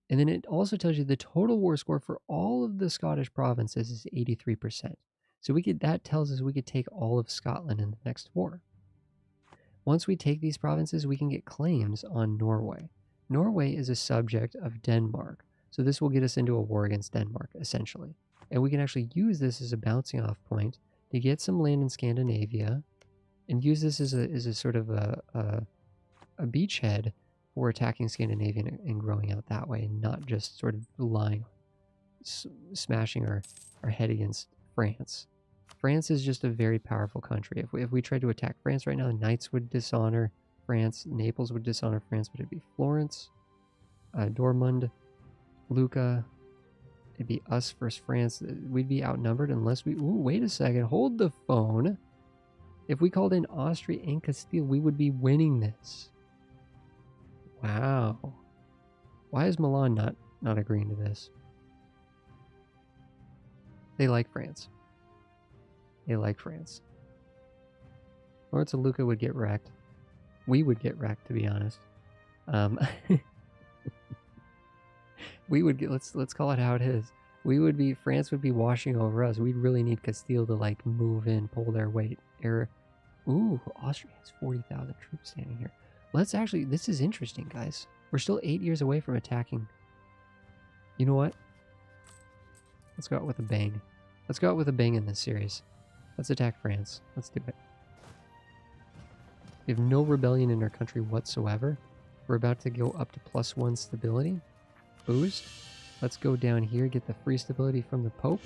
A: And then it also tells you the total war score for all of the Scottish provinces is 83%. So that tells us we could take all of Scotland in the next war. Once we take these provinces, we can get claims on Norway. Norway is a subject of Denmark, so this will get us into a war against Denmark, essentially. And we can actually use this as a bouncing off point to get some land in Scandinavia and use this as a sort of a beachhead for attacking Scandinavia and growing out that way, and not just sort of relying smashing our head against France. France is just a very powerful country. If we tried to attack France right now, Knights would dishonor France, Naples would dishonor France, but it'd be Florence, Dortmund, Lucca. It'd be us versus France. We'd be outnumbered unless we... Ooh, wait a second. Hold the phone. If we called in Austria and Castile, we would be winning this. Wow. Why is Milan not agreeing to this? They like France. They like France. Lawrence and Lucca would get wrecked. We would get wrecked, to be honest. We would get... Let's call it how it is. France would be washing over us. We'd really need Castile to like move in, pull their weight. Ooh, Austria has 40,000 troops standing here. Let's actually... This is interesting, guys. We're still 8 years away from attacking. You know what? Let's go out with a bang. Let's go out with a bang in this series. Let's attack France. Let's do it. We have no rebellion in our country whatsoever. We're about to go up to +1 stability. Boost. Let's go down here, get the free stability from the Pope.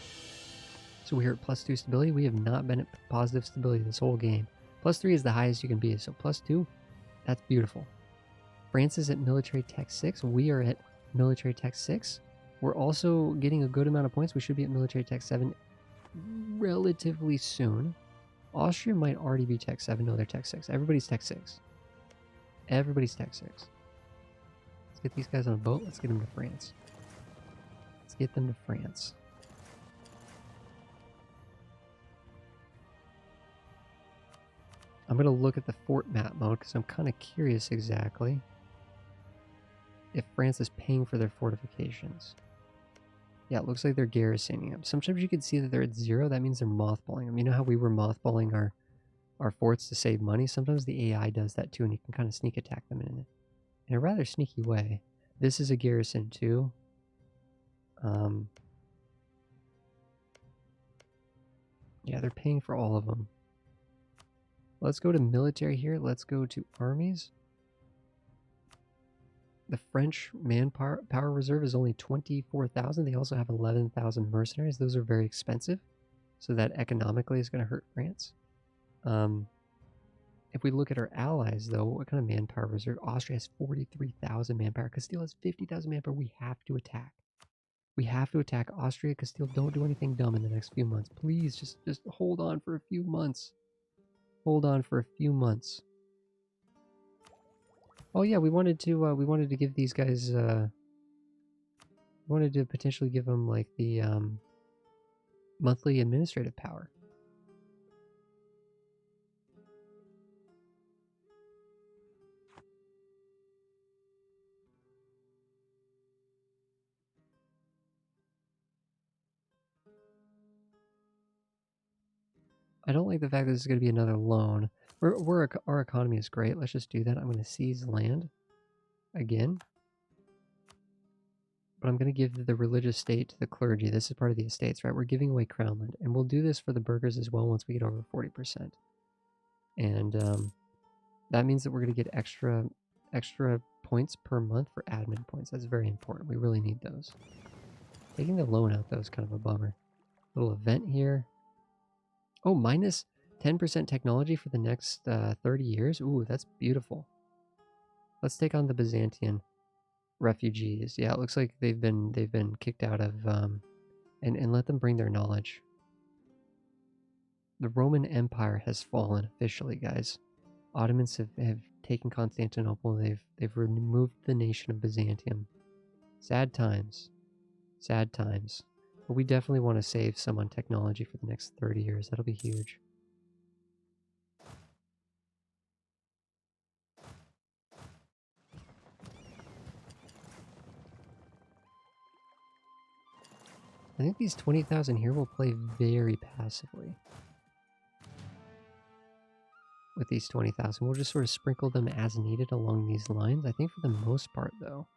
A: So we're at +2 stability. We have not been at positive stability this whole game. +3 is the highest you can be, so +2, that's beautiful. France is at military tech 6. We are at military tech 6. We're also getting a good amount of points. We should be at military tech 7 relatively soon. Austria might already be tech 7. No, they're tech 6. Everybody's tech 6. Everybody's tech 6. Let's get these guys on a boat. Let's get them to France. Let's get them to France. I'm going to look at the fort map mode because I'm kind of curious exactly if France is paying for their fortifications. Yeah, it looks like they're garrisoning them. Sometimes you can see that they're at 0. That means they're mothballing them. You know how we were mothballing our forts to save money? Sometimes the AI does that too, and you can kind of sneak attack them in a rather sneaky way. This is a garrison too. Yeah, they're paying for all of them. Let's go to military here. Let's go to armies. The French manpower reserve is only 24,000. They also have 11,000 mercenaries. Those are very expensive, so that economically is going to hurt France. If we look at our allies, though, what kind of manpower reserve? Austria has 43,000 manpower. Castile has 50,000 manpower. We have to attack. We have to attack Austria. Castile, don't do anything dumb in the next few months. Please, just hold on for a few months. Hold on for a few months. Oh yeah, we wanted to give these guys wanted to potentially give them like the monthly administrative power. I don't like the fact that this is going to be another loan. Our economy is great. Let's just do that. I'm going to seize land again. But I'm going to give the religious state to the clergy. This is part of the estates, right? We're giving away crown land. And we'll do this for the burghers as well once we get over 40%. And that means that we're going to get extra points per month for admin points. That's very important. We really need those. Taking the loan out, though, is kind of a bummer. Little event here. Oh, minus 10% technology for the next 30 years. Ooh, that's beautiful. Let's take on the Byzantine refugees. Yeah, it looks like they've been kicked out of and let them bring their knowledge. The Roman Empire has fallen officially, guys. Ottomans have taken Constantinople. They've removed the nation of Byzantium. Sad times. Sad times. But we definitely want to save some on technology for the next 30 years. That'll be huge. I think these 20,000 here will play very passively. With these 20,000, we'll just sort of sprinkle them as needed along these lines. I think for the most part, though.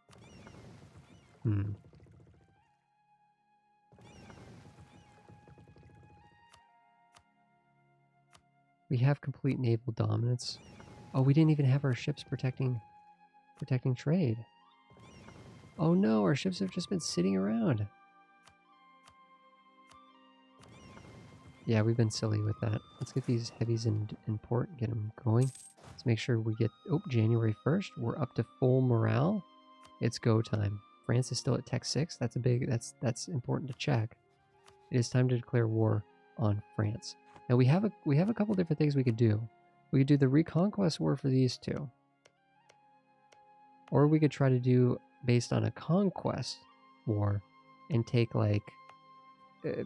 A: We have complete naval dominance. Oh, we didn't even have our ships protecting trade. Oh no, our ships have just been sitting around. Yeah, we've been silly with that. Let's get these heavies in port, get them going. Let's make sure we get... Oh, January 1st. We're up to full morale. It's go time. France is still at Tech 6. That's a big... That's important to check. It is time to declare war on France. Now we have a couple different things we could do. We could do the Reconquest War for these two. Or we could try to do based on a conquest war and take like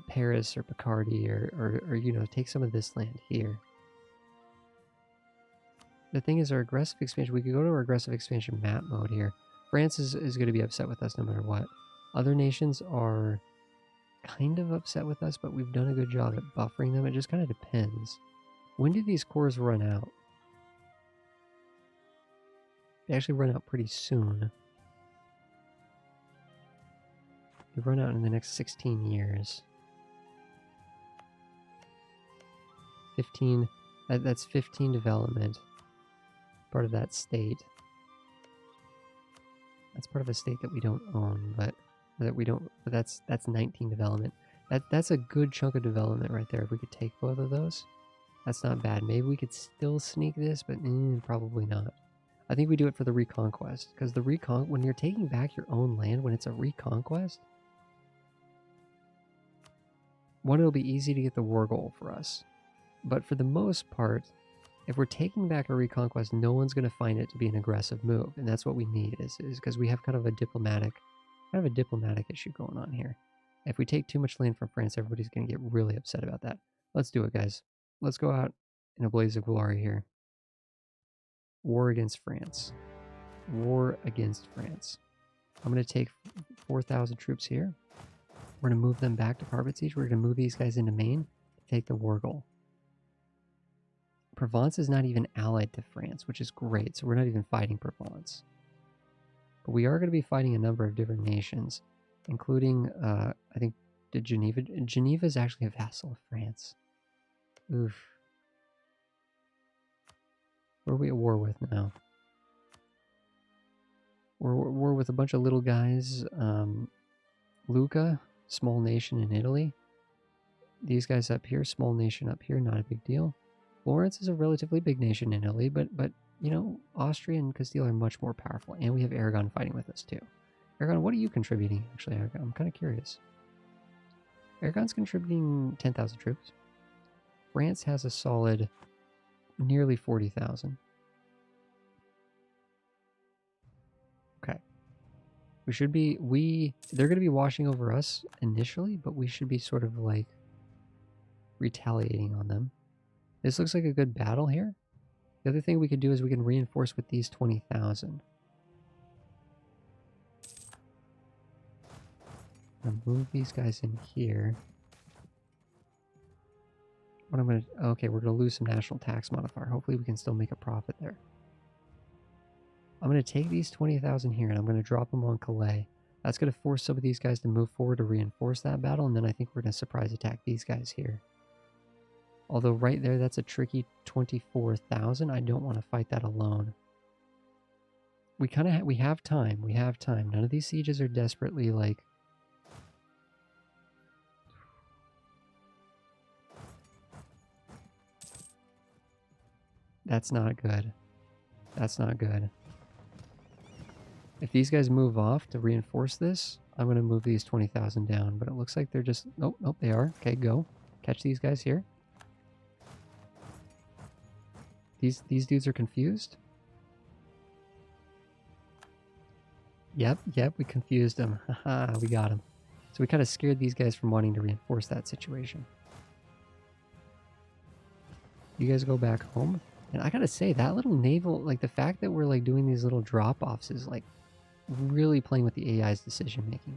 A: Paris or Picardy or you know, take some of this land here. The thing is, our aggressive expansion, we could go to our aggressive expansion map mode here. France is going to be upset with us no matter what. Other nations are kind of upset with us, but we've done a good job at buffering them. It just kind of depends. When do these cores run out? They actually run out pretty soon. They run out in the next 16 years. 15, that's 15 development. Part of that state. That's part of a state that we don't own, but that's 19 development. That's a good chunk of development right there. If we could take both of those, that's not bad. Maybe we could still sneak this, but probably not. I think we do it for the Reconquest, because the when you're taking back your own land, when it's a Reconquest, one, it'll be easy to get the war goal for us. But for the most part, if we're taking back a Reconquest, no one's going to find it to be an aggressive move, and that's what we need. Is because we have kind of a diplomatic issue going on here. If we take too much land from France, everybody's going to get really upset about that. Let's do it, guys. Let's go out in a blaze of glory here. War against France. War against France. I'm going to take 4,000 troops here. We're going to move them back to Carpet Siege. We're going to move these guys into Maine to take the war goal. Provence is not even allied to France, which is great, so we're not even fighting Provence. But we are going to be fighting a number of different nations, including, I think, Geneva. Geneva is actually a vassal of France. Oof. What are we at war with now? We're at war with a bunch of little guys. Lucca, small nation in Italy. These guys up here, small nation up here, not a big deal. Florence is a relatively big nation in Italy, but you know, Austria and Castile are much more powerful, and we have Aragon fighting with us too. Aragon, what are you contributing, actually, Aragon? I'm kind of curious. Aragon's contributing 10,000 troops. France has a solid nearly 40,000. Okay. We should be, they're going to be washing over us initially, but we should be sort of like retaliating on them. This looks like a good battle here. The other thing we could do is we can reinforce with these 20,000. I'll move these guys in here. What I'm going to... Okay, we're going to lose some national tax modifier. Hopefully we can still make a profit there. I'm going to take these 20,000 here and I'm going to drop them on Calais. That's going to force some of these guys to move forward to reinforce that battle, and then I think we're going to surprise attack these guys here. Although right there, that's a tricky 24,000. I don't want to fight that alone. We kind of we have time. We have time. None of these sieges are desperately like... That's not good. That's not good. If these guys move off to reinforce this, I'm going to move these 20,000 down. But it looks like they're just... Nope, nope, they are. Okay, go. Catch these guys here. These dudes are confused. Yep, we confused them. Haha, we got them. So we kind of scared these guys from wanting to reinforce that situation. You guys go back home. And I gotta say, that little naval, like the fact that we're like doing these little drop-offs is like really playing with the AI's decision making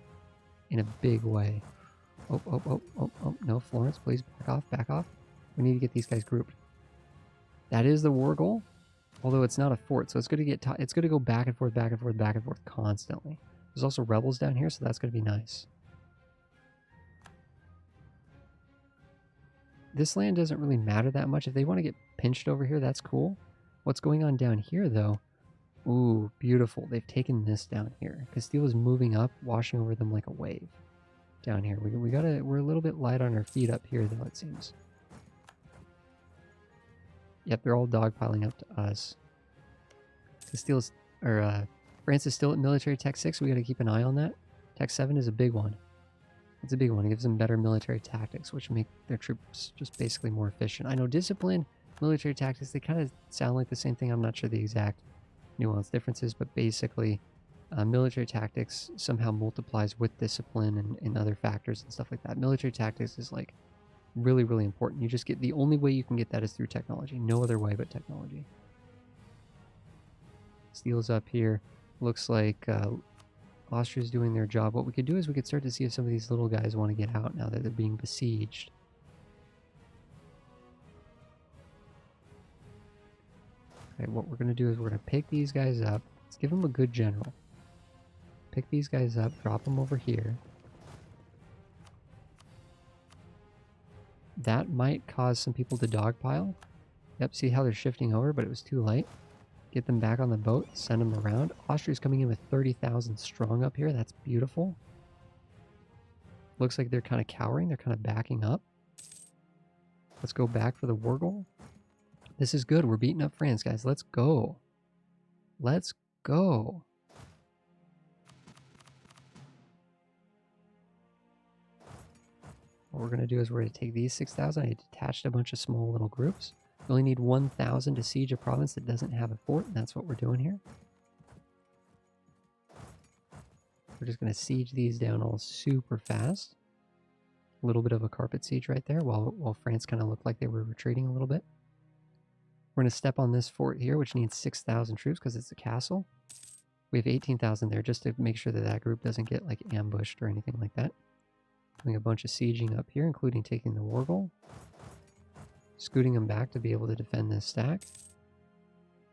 A: in a big way. Oh, no, Florence, please back off, back off. We need to get these guys grouped. That is the war goal, although it's not a fort, so it's going to get it's going to go back and forth, back and forth, back and forth constantly. There's also rebels down here, so that's going to be nice. This land doesn't really matter that much. If they want to get pinched over here, that's cool. What's going on down here, though? Ooh, beautiful. They've taken this down here. Castile is moving up, washing over them like a wave. Down here, we're a little bit light on our feet up here, though, it seems. Yep, they're all dogpiling up to us. Castile's, or France is still at military tech 6, so we got to keep an eye on that. Tech 7 is a big one. It's a big one. It gives them better military tactics, which make their troops just basically more efficient. I know discipline, military tactics, they kind of sound like the same thing. I'm not sure the exact nuance differences, but basically military tactics somehow multiplies with discipline and other factors and stuff like that. Military tactics is like really, really important. You just get, the only way you can get that is through technology. No other way but technology. Steel's up here. Looks like Austria's doing their job. What we could do is we could start to see if some of these little guys want to get out now that they're being besieged. Okay, what we're going to do is we're going to pick these guys up. Let's give them a good general. Pick these guys up, drop them over here. That might cause some people to dogpile. Yep, see how they're shifting over, but it was too late. Get them back on the boat, send them around. Austria's coming in with 30,000 strong up here. That's beautiful. Looks like they're kind of cowering. They're kind of backing up. Let's go back for the war goal. This is good. We're beating up France, guys. Let's go. Let's go. What we're going to do is we're going to take these 6,000. I detached a bunch of small little groups. We only need 1,000 to siege a province that doesn't have a fort, and that's what we're doing here. We're just going to siege these down all super fast. A little bit of a carpet siege right there while France kind of looked like they were retreating a little bit. We're going to step on this fort here, which needs 6,000 troops because it's a castle. We have 18,000 there just to make sure that that group doesn't get like ambushed or anything like that. Doing a bunch of sieging up here, including taking the war goal. Scooting them back to be able to defend this stack.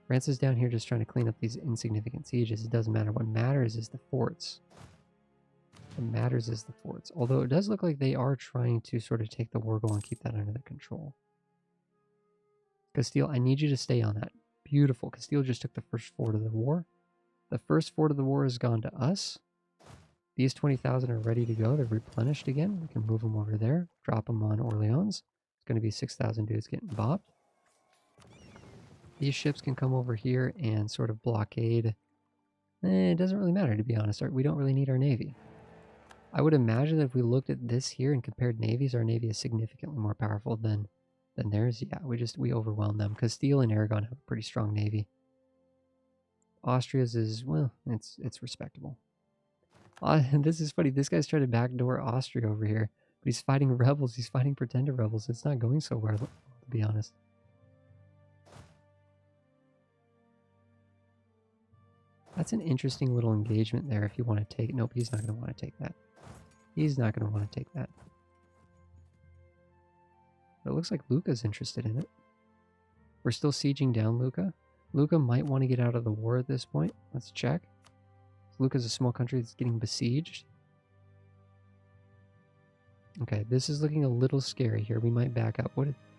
A: France is down here just trying to clean up these insignificant sieges. It doesn't matter. What matters is the forts. What matters is the forts. Although it does look like they are trying to sort of take the war goal and keep that under their control. Castile, I need you to stay on that. Beautiful. Castile just took the first fort of the war. The first fort of the war has gone to us. These 20,000 are ready to go. They're replenished again. We can move them over there. Drop them on Orleans. It's going to be 6,000 dudes getting bopped. These ships can come over here and sort of blockade. It doesn't really matter, to be honest. We don't really need our navy. I would imagine that if we looked at this here and compared navies, our navy is significantly more powerful than theirs. Yeah, we overwhelm them. Castile and Aragon have a pretty strong navy. Austria's is, well, it's respectable. This is funny. This guy's trying to backdoor Austria over here, but he's fighting rebels. He's fighting pretender rebels. It's not going so well, to be honest. That's an interesting little engagement there if you want to take it. Nope, he's not going to want to take that. He's not going to want to take that. But it looks like Lucca's interested in it. We're still sieging down Lucca. Lucca might want to get out of the war at this point. Let's check. Lucca's a small country that's getting besieged. Okay, this is looking a little scary here. We might back up.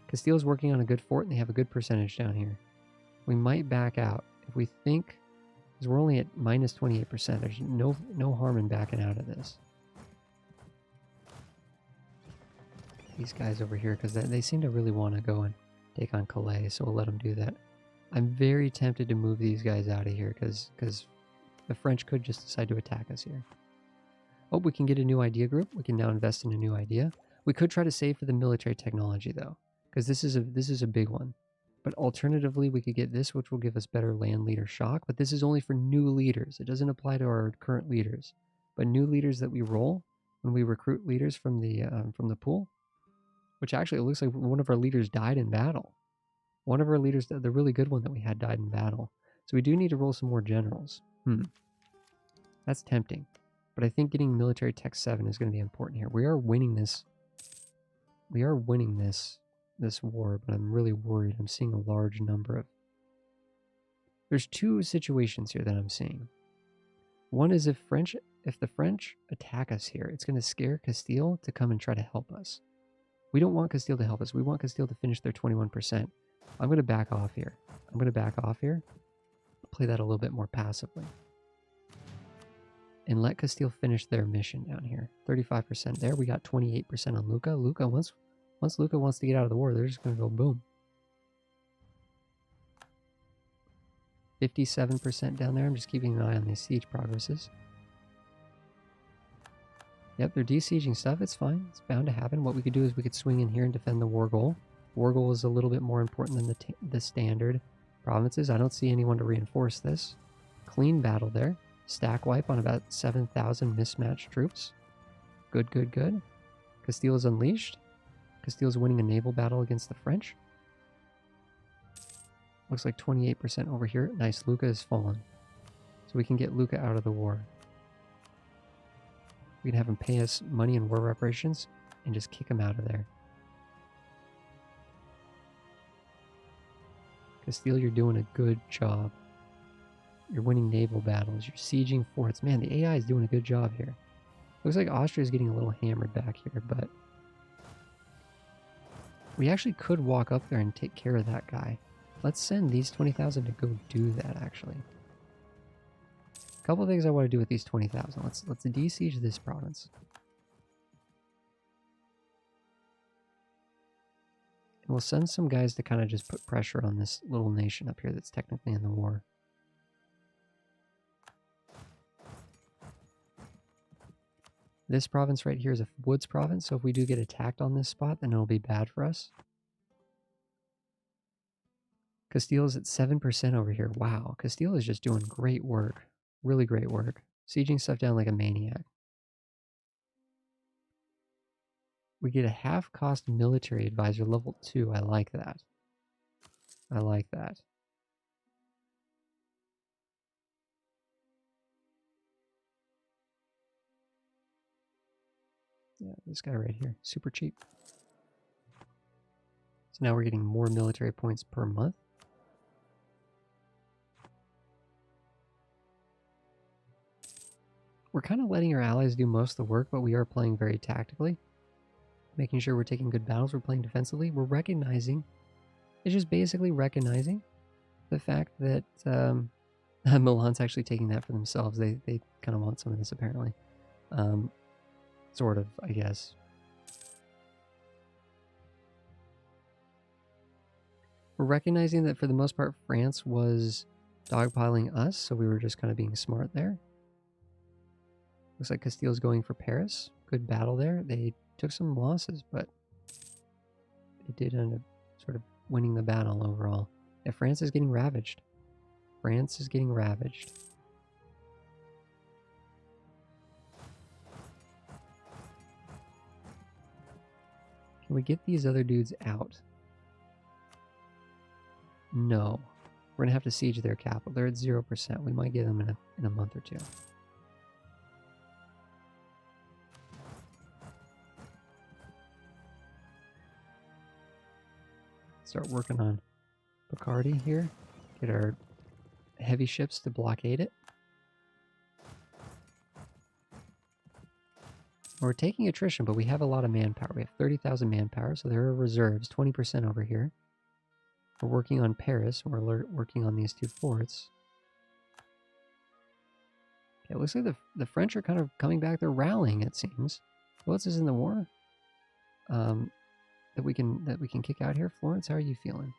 A: Castile's working on a good fort and they have a good percentage down here. We might back out if we think, because we're only at minus 28%. There's no harm in backing out of this. These guys over here, because they seem to really want to go and take on Calais, so we'll let them do that. I'm very tempted to move these guys out of here because the French could just decide to attack us here. Oh, we can get a new idea group. We can now invest in a new idea. We could try to save for the military technology though, because this is a big one. But alternatively, we could get this, which will give us better land leader shock. But this is only for new leaders. It doesn't apply to our current leaders. But new leaders that we roll when we recruit leaders from the pool, which actually it looks like one of our leaders died in battle. One of our leaders, the really good one that we had, died in battle. So we do need to roll some more generals. That's tempting. But I think getting military tech 7 is going to be important here. We are winning this. We are winning this war, but I'm really worried. I'm seeing a large number of... There's two situations here that I'm seeing. One is if the French attack us here, it's going to scare Castile to come and try to help us. We don't want Castile to help us. We want Castile to finish their 21%. I'm going to back off here. Play that a little bit more passively. And let Castile finish their mission down here. 35% there. We got 28% on Lucca. Once Lucca wants to get out of the war, they're just going to go boom. 57% down there. I'm just keeping an eye on these siege progresses. Yep, they're de-sieging stuff. It's fine. It's bound to happen. What we could do is we could swing in here and defend the war goal. War goal is a little bit more important than the standard provinces. I don't see anyone to reinforce this. Clean battle there. Stack wipe on about 7,000 mismatched troops. Good, good, good. Castile is unleashed. Castile is winning a naval battle against the French. Looks like 28% over here. Nice, Lucca has fallen. So we can get Lucca out of the war. We can have him pay us money and war reparations and just kick him out of there. Castile, you're doing a good job. You're winning naval battles. You're sieging forts. Man, the AI is doing a good job here. Looks like Austria is getting a little hammered back here, but we actually could walk up there and take care of that guy. Let's send these 20,000 to go do that, actually. A couple of things I want to do with these 20,000. Let's de-siege this province. And we'll send some guys to kind of just put pressure on this little nation up here that's technically in the war. This province right here is a woods province, so if we do get attacked on this spot, then it'll be bad for us. Castile is at 7% over here. Wow, Castile is just doing great work. Really great work. Sieging stuff down like a maniac. We get a half-cost military advisor, level 2. I like that. I like that. Yeah, this guy right here. Super cheap. So now we're getting more military points per month. We're kind of letting our allies do most of the work, but we are playing very tactically. Making sure we're taking good battles, we're playing defensively. We're recognizing, it's just basically recognizing the fact that Milan's actually taking that for themselves. They kind of want some of this, apparently. Sort of, I guess. We're recognizing that for the most part, France was dogpiling us, so we were just kind of being smart there. Looks like Castile's going for Paris. Good battle there. They took some losses, but they did end up sort of winning the battle overall. Yeah, France is getting ravaged. France is getting ravaged. Can we get these other dudes out? No. We're going to have to siege their capital. They're at 0%. We might get them in a month or two. Start working on Picardy here. Get our heavy ships to blockade it. We're taking attrition, but we have a lot of manpower. We have 30,000 manpower, so there are reserves, 20% over here. We're working on Paris. We're working on these two forts. Okay, it looks like the French are kind of coming back. They're rallying, it seems. Who else is in the war? That we can kick out here. Florence, how are you feeling?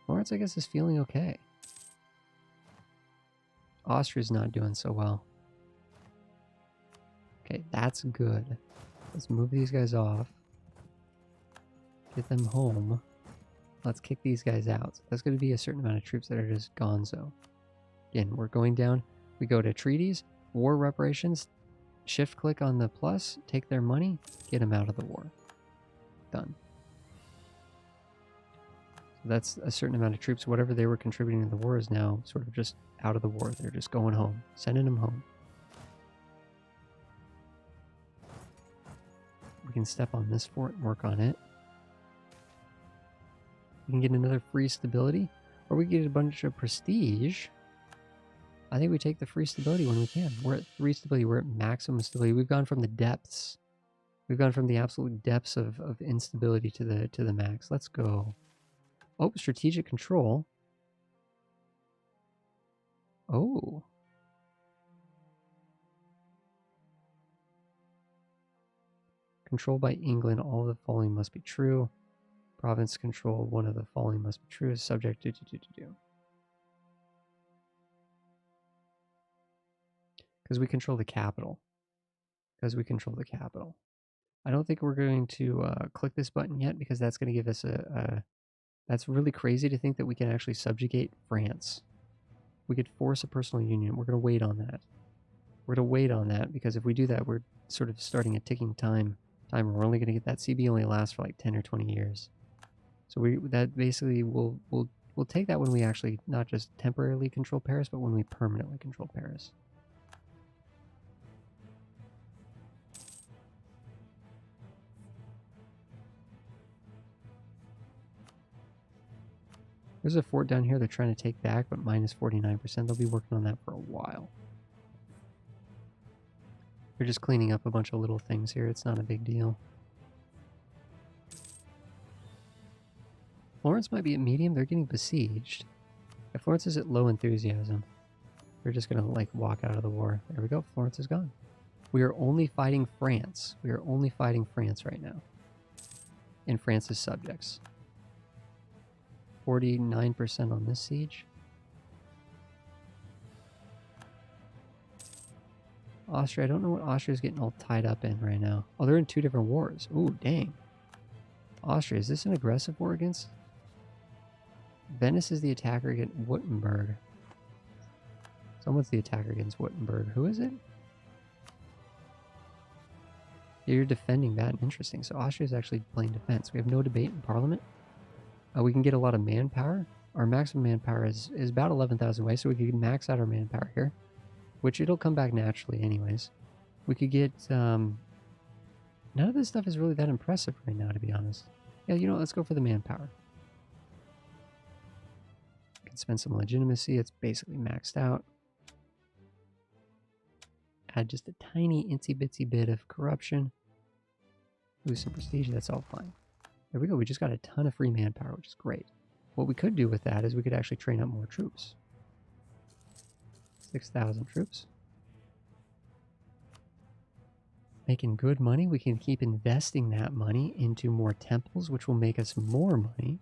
A: Florence, I guess, is feeling okay. Austria's not doing so well. Okay, that's good. Let's move these guys off. Get them home. Let's kick these guys out. So that's going to be a certain amount of troops that are just gonzo. Again, we're going down. We go to treaties, war reparations, shift click on the plus, take their money, get them out of the war. Done. So that's a certain amount of troops. Whatever they were contributing to the war is now sort of just out of the war. They're just going home, sending them home. We can step on this fort and work on it. We can get another free stability, or we can get a bunch of prestige. I think we take the free stability when we can. We're at 3 stability. We're at maximum stability. We've gone from the depths. We've gone from the absolute depths of instability to the max. Let's go. Oh, strategic control. Oh. Controlled by England, all of the following must be true. Province control, one of the following must be true. Subject to. Because we control the capital. I don't think we're going to click this button yet because that's going to give us that's really crazy to think that we can actually subjugate France. We could force a personal union. We're going to wait on that. Because if we do that, we're sort of starting a ticking timer. We're only going to get that CB only lasts for like 10 or 20 years. So that basically we'll take that when we actually not just temporarily control Paris, but when we permanently control Paris. There's a fort down here they're trying to take back, but minus 49%. They'll be working on that for a while. They're just cleaning up a bunch of little things here. It's not a big deal. Florence might be at medium. They're getting besieged. If Florence is at low enthusiasm, they're just going to like walk out of the war. There we go. Florence is gone. We are only fighting France. We are only fighting France right now. And France's subjects. 49% on this siege. Austria, I don't know what Austria's getting all tied up in right now. Oh, they're in 2 different wars. Ooh, dang. Austria, is this an aggressive war against? Venice is the attacker against Württemberg. Someone's the attacker against Württemberg. Who is it? You're defending that. Interesting. So Austria is actually playing defense. We have no debate in parliament. We can get a lot of manpower. Our maximum manpower is about 11,000 ways, so we could max out our manpower here, which it'll come back naturally anyways. We could get... none of this stuff is really that impressive right now, to be honest. Yeah, you know what? Let's go for the manpower. We can spend some legitimacy. It's basically maxed out. Add just a tiny itsy-bitsy bit of corruption. Lose some prestige. That's all fine. There we go. We just got a ton of free manpower, which is great. What we could do with that is we could actually train up more troops. 6,000 troops. Making good money. We can keep investing that money into more temples, which will make us more money.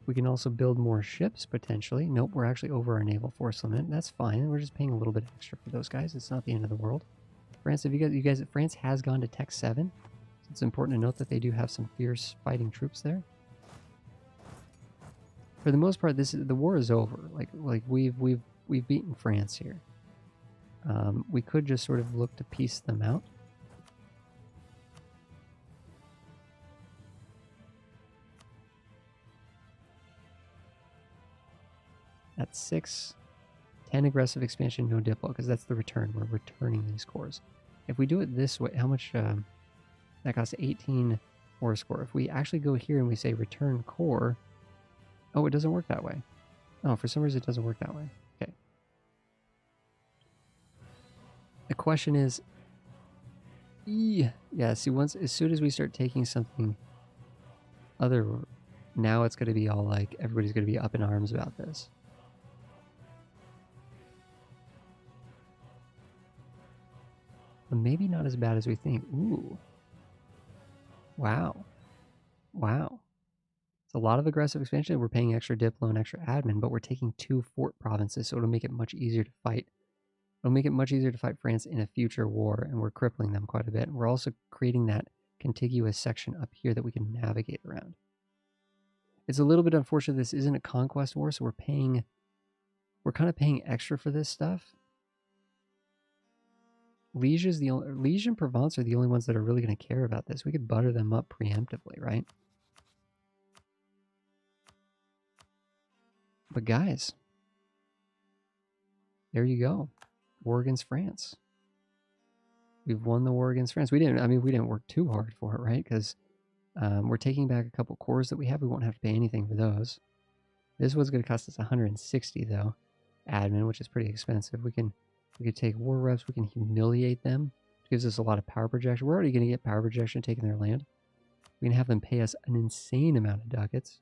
A: We can also build more ships, potentially. Nope, we're actually over our naval force limit. That's fine. We're just paying a little bit extra for those guys. It's not the end of the world. France, have you guys, France has gone to Tech 7. It's important to note that they do have some fierce fighting troops there. For the most part, the war is over. Like we've beaten France here. We could just sort of look to piece them out. At 6, 10 aggressive expansion, no diplo, because that's the return. We're returning these cores. If we do it this way, how much? That costs 18 war score. If we actually go here and we say return core, oh, it doesn't work that way. Oh, for some reason it doesn't work that way. Okay. The question is, yeah, see, as soon as we start taking something other, now it's going to be all like, everybody's going to be up in arms about this. But maybe not as bad as we think. Ooh. Wow. Wow. It's a lot of aggressive expansion. We're paying extra diplo and extra admin, but we're taking 2 fort provinces, so it'll make it much easier to fight. It'll make it much easier to fight France in a future war, and we're crippling them quite a bit. And we're also creating that contiguous section up here that we can navigate around. It's a little bit unfortunate this isn't a conquest war, so we're kind of paying extra for this stuff. Liege and Provence are the only ones that are really going to care about this. We could butter them up preemptively, right? But guys, there you go. War against France. We've won the war against France. We didn't work too hard for it, right? Because we're taking back a couple cores that we have. We won't have to pay anything for those. This one's going to cost us 160 though, admin, which is pretty expensive. We could take war reps. We can humiliate them. It gives us a lot of power projection. We're already going to get power projection taking their land. We can have them pay us an insane amount of ducats.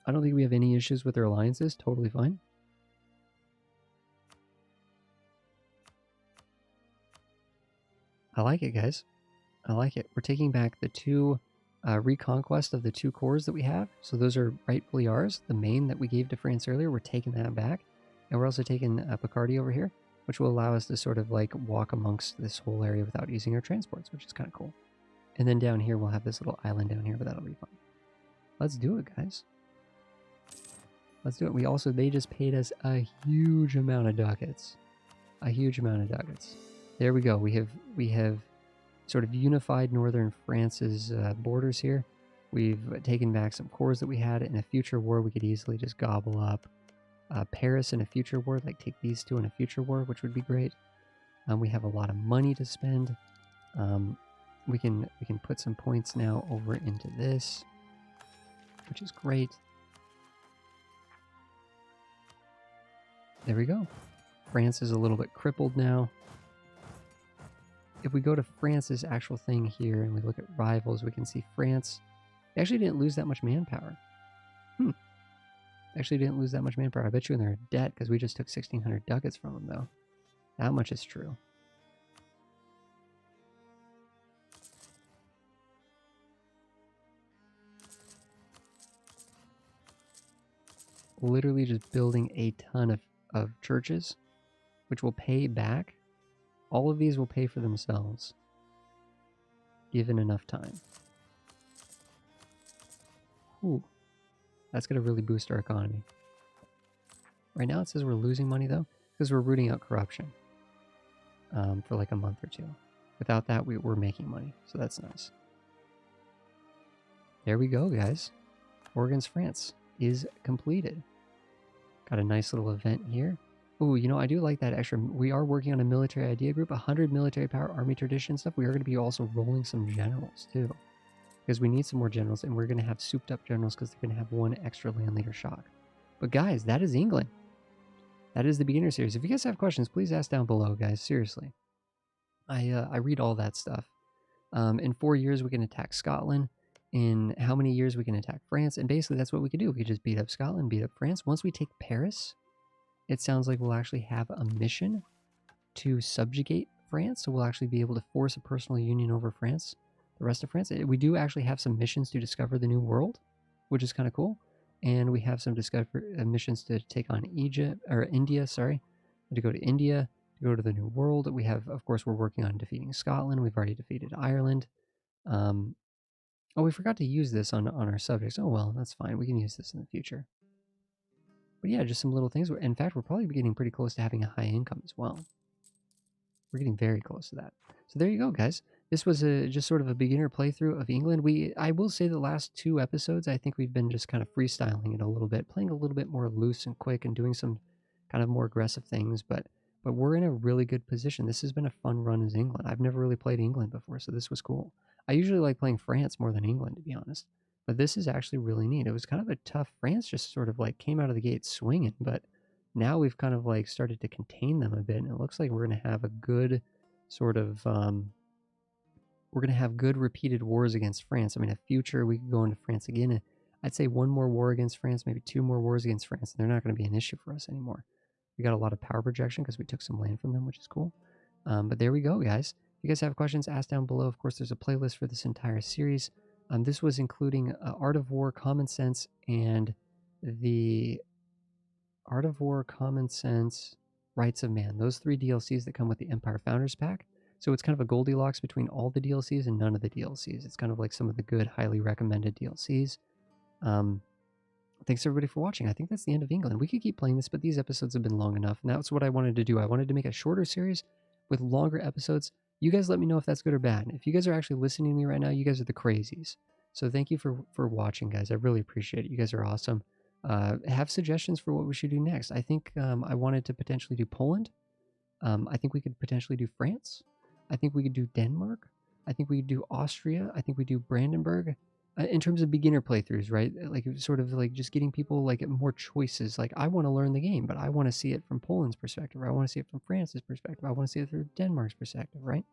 A: I don't think we have any issues with their alliances. Totally fine. I like it, guys. I like it. We're taking back the two reconquest of the two cores that we have. So those are rightfully ours. The main that we gave to France earlier, we're taking that back. And we're also taking Picardy over here, which will allow us to sort of like walk amongst this whole area without using our transports, which is kind of cool. And then down here, we'll have this little island down here, but that'll be fun. Let's do it, guys. Let's do it. They just paid us a huge amount of ducats. A huge amount of ducats. There we go. We have sort of unified northern France's borders here. We've taken back some cores that we had. In a future war, we could easily just gobble up Paris in a future war, like take these two in a future war, which would be great. We have a lot of money to spend. We can put some points now over into this, which is great. There we go. France is a little bit crippled now. If we go to France's actual thing here and we look at rivals, we can see France actually didn't lose that much manpower. Actually didn't lose that much manpower. I bet you in their debt because we just took 1,600 ducats from them, though. That much is true. Literally just building a ton of churches, which will pay back. All of these will pay for themselves, given enough time. Ooh, that's going to really boost our economy. Right now it says we're losing money, though, because we're rooting out corruption for like a month or two. Without that, we're making money, so that's nice. There we go, guys. War against France is completed. Got a nice little event here. Ooh, you know, I do like that extra. We are working on a military idea group, 100 military power, army tradition stuff. We are going to be also rolling some generals, too. Because we need some more generals, and we're going to have souped up generals because they're going to have one extra land leader shock. But guys, that is England. That is the beginner series. If you guys have questions, please ask down below, guys. Seriously. I read all that stuff. In 4 years, we can attack Scotland. In how many years we can attack France. And basically, that's what we can do. We can just beat up Scotland, beat up France. Once we take Paris, it sounds like we'll actually have a mission to subjugate France. So we'll actually be able to force a personal union over France, the rest of France. We do actually have some missions to discover the new world, which is kind of cool. And we have some missions to take on India, to go to India, to go to the new world. We have, of course, we're working on defeating Scotland. We've already defeated Ireland. Oh, we forgot to use this on our subjects. Oh, well, that's fine. We can use this in the future. But yeah, just some little things. In fact, we're probably getting pretty close to having a high income as well. We're getting very close to that. So there you go, guys. This was just sort of a beginner playthrough of England. I will say the last 2 episodes, I think we've been just kind of freestyling it a little bit, playing a little bit more loose and quick and doing some kind of more aggressive things. But we're in a really good position. This has been a fun run as England. I've never really played England before, so this was cool. I usually like playing France more than England, to be honest. But this is actually really neat. It was kind of a tough. France just sort of like came out of the gate swinging, but now we've kind of like started to contain them a bit, and it looks like we're going to have a good sort of we're going to have good repeated wars against France. I mean, in the future we could go into France again. I'd say 1 more war against France, maybe 2 more wars against France, and they're not going to be an issue for us anymore. We got a lot of power projection because we took some land from them, which is cool. But there we go, guys. If you guys have questions, ask down below. Of course, there's a playlist for this entire series. This was including Art of War, Common Sense, and the Art of War, Common Sense, Rights of Man. Those 3 DLCs that come with the Empire Founders Pack. So it's kind of a Goldilocks between all the DLCs and none of the DLCs. It's kind of like some of the good, highly recommended DLCs. Thanks everybody for watching. I think that's the end of England. We could keep playing this, but these episodes have been long enough. And that's what I wanted to do. I wanted to make a shorter series with longer episodes. You guys let me know if that's good or bad. If you guys are actually listening to me right now, you guys are the crazies. So thank you for watching, guys. I really appreciate it. You guys are awesome. Have suggestions for what we should do next. I think I wanted to potentially do Poland. I think we could potentially do France. I think we could do Denmark. I think we could do Austria. I think we do Brandenburg. In terms of beginner playthroughs, right? Like sort of like just getting people like more choices. Like I want to learn the game, but I want to see it from Poland's perspective. Or I want to see it from France's perspective. I want to see it through Denmark's perspective, right?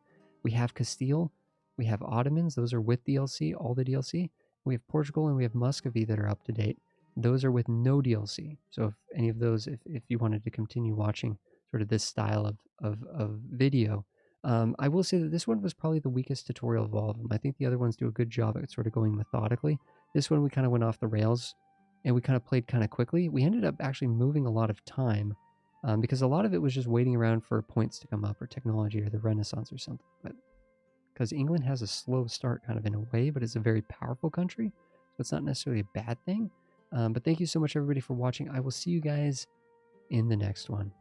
A: We have Castile. We have Ottomans. Those are with DLC, all the DLC. We have Portugal and we have Muscovy that are up to date. Those are with no DLC. So if any of those, if you wanted to continue watching sort of this style of video, I will say that this one was probably the weakest tutorial of all of them. I think the other ones do a good job at sort of going methodically. This one we kind of went off the rails and we kind of played kind of quickly. We ended up actually moving a lot of time because a lot of it was just waiting around for points to come up or technology or the Renaissance or something. But because England has a slow start kind of in a way, but it's a very powerful country. So it's not necessarily a bad thing. But thank you so much, everybody, for watching. I will see you guys in the next one.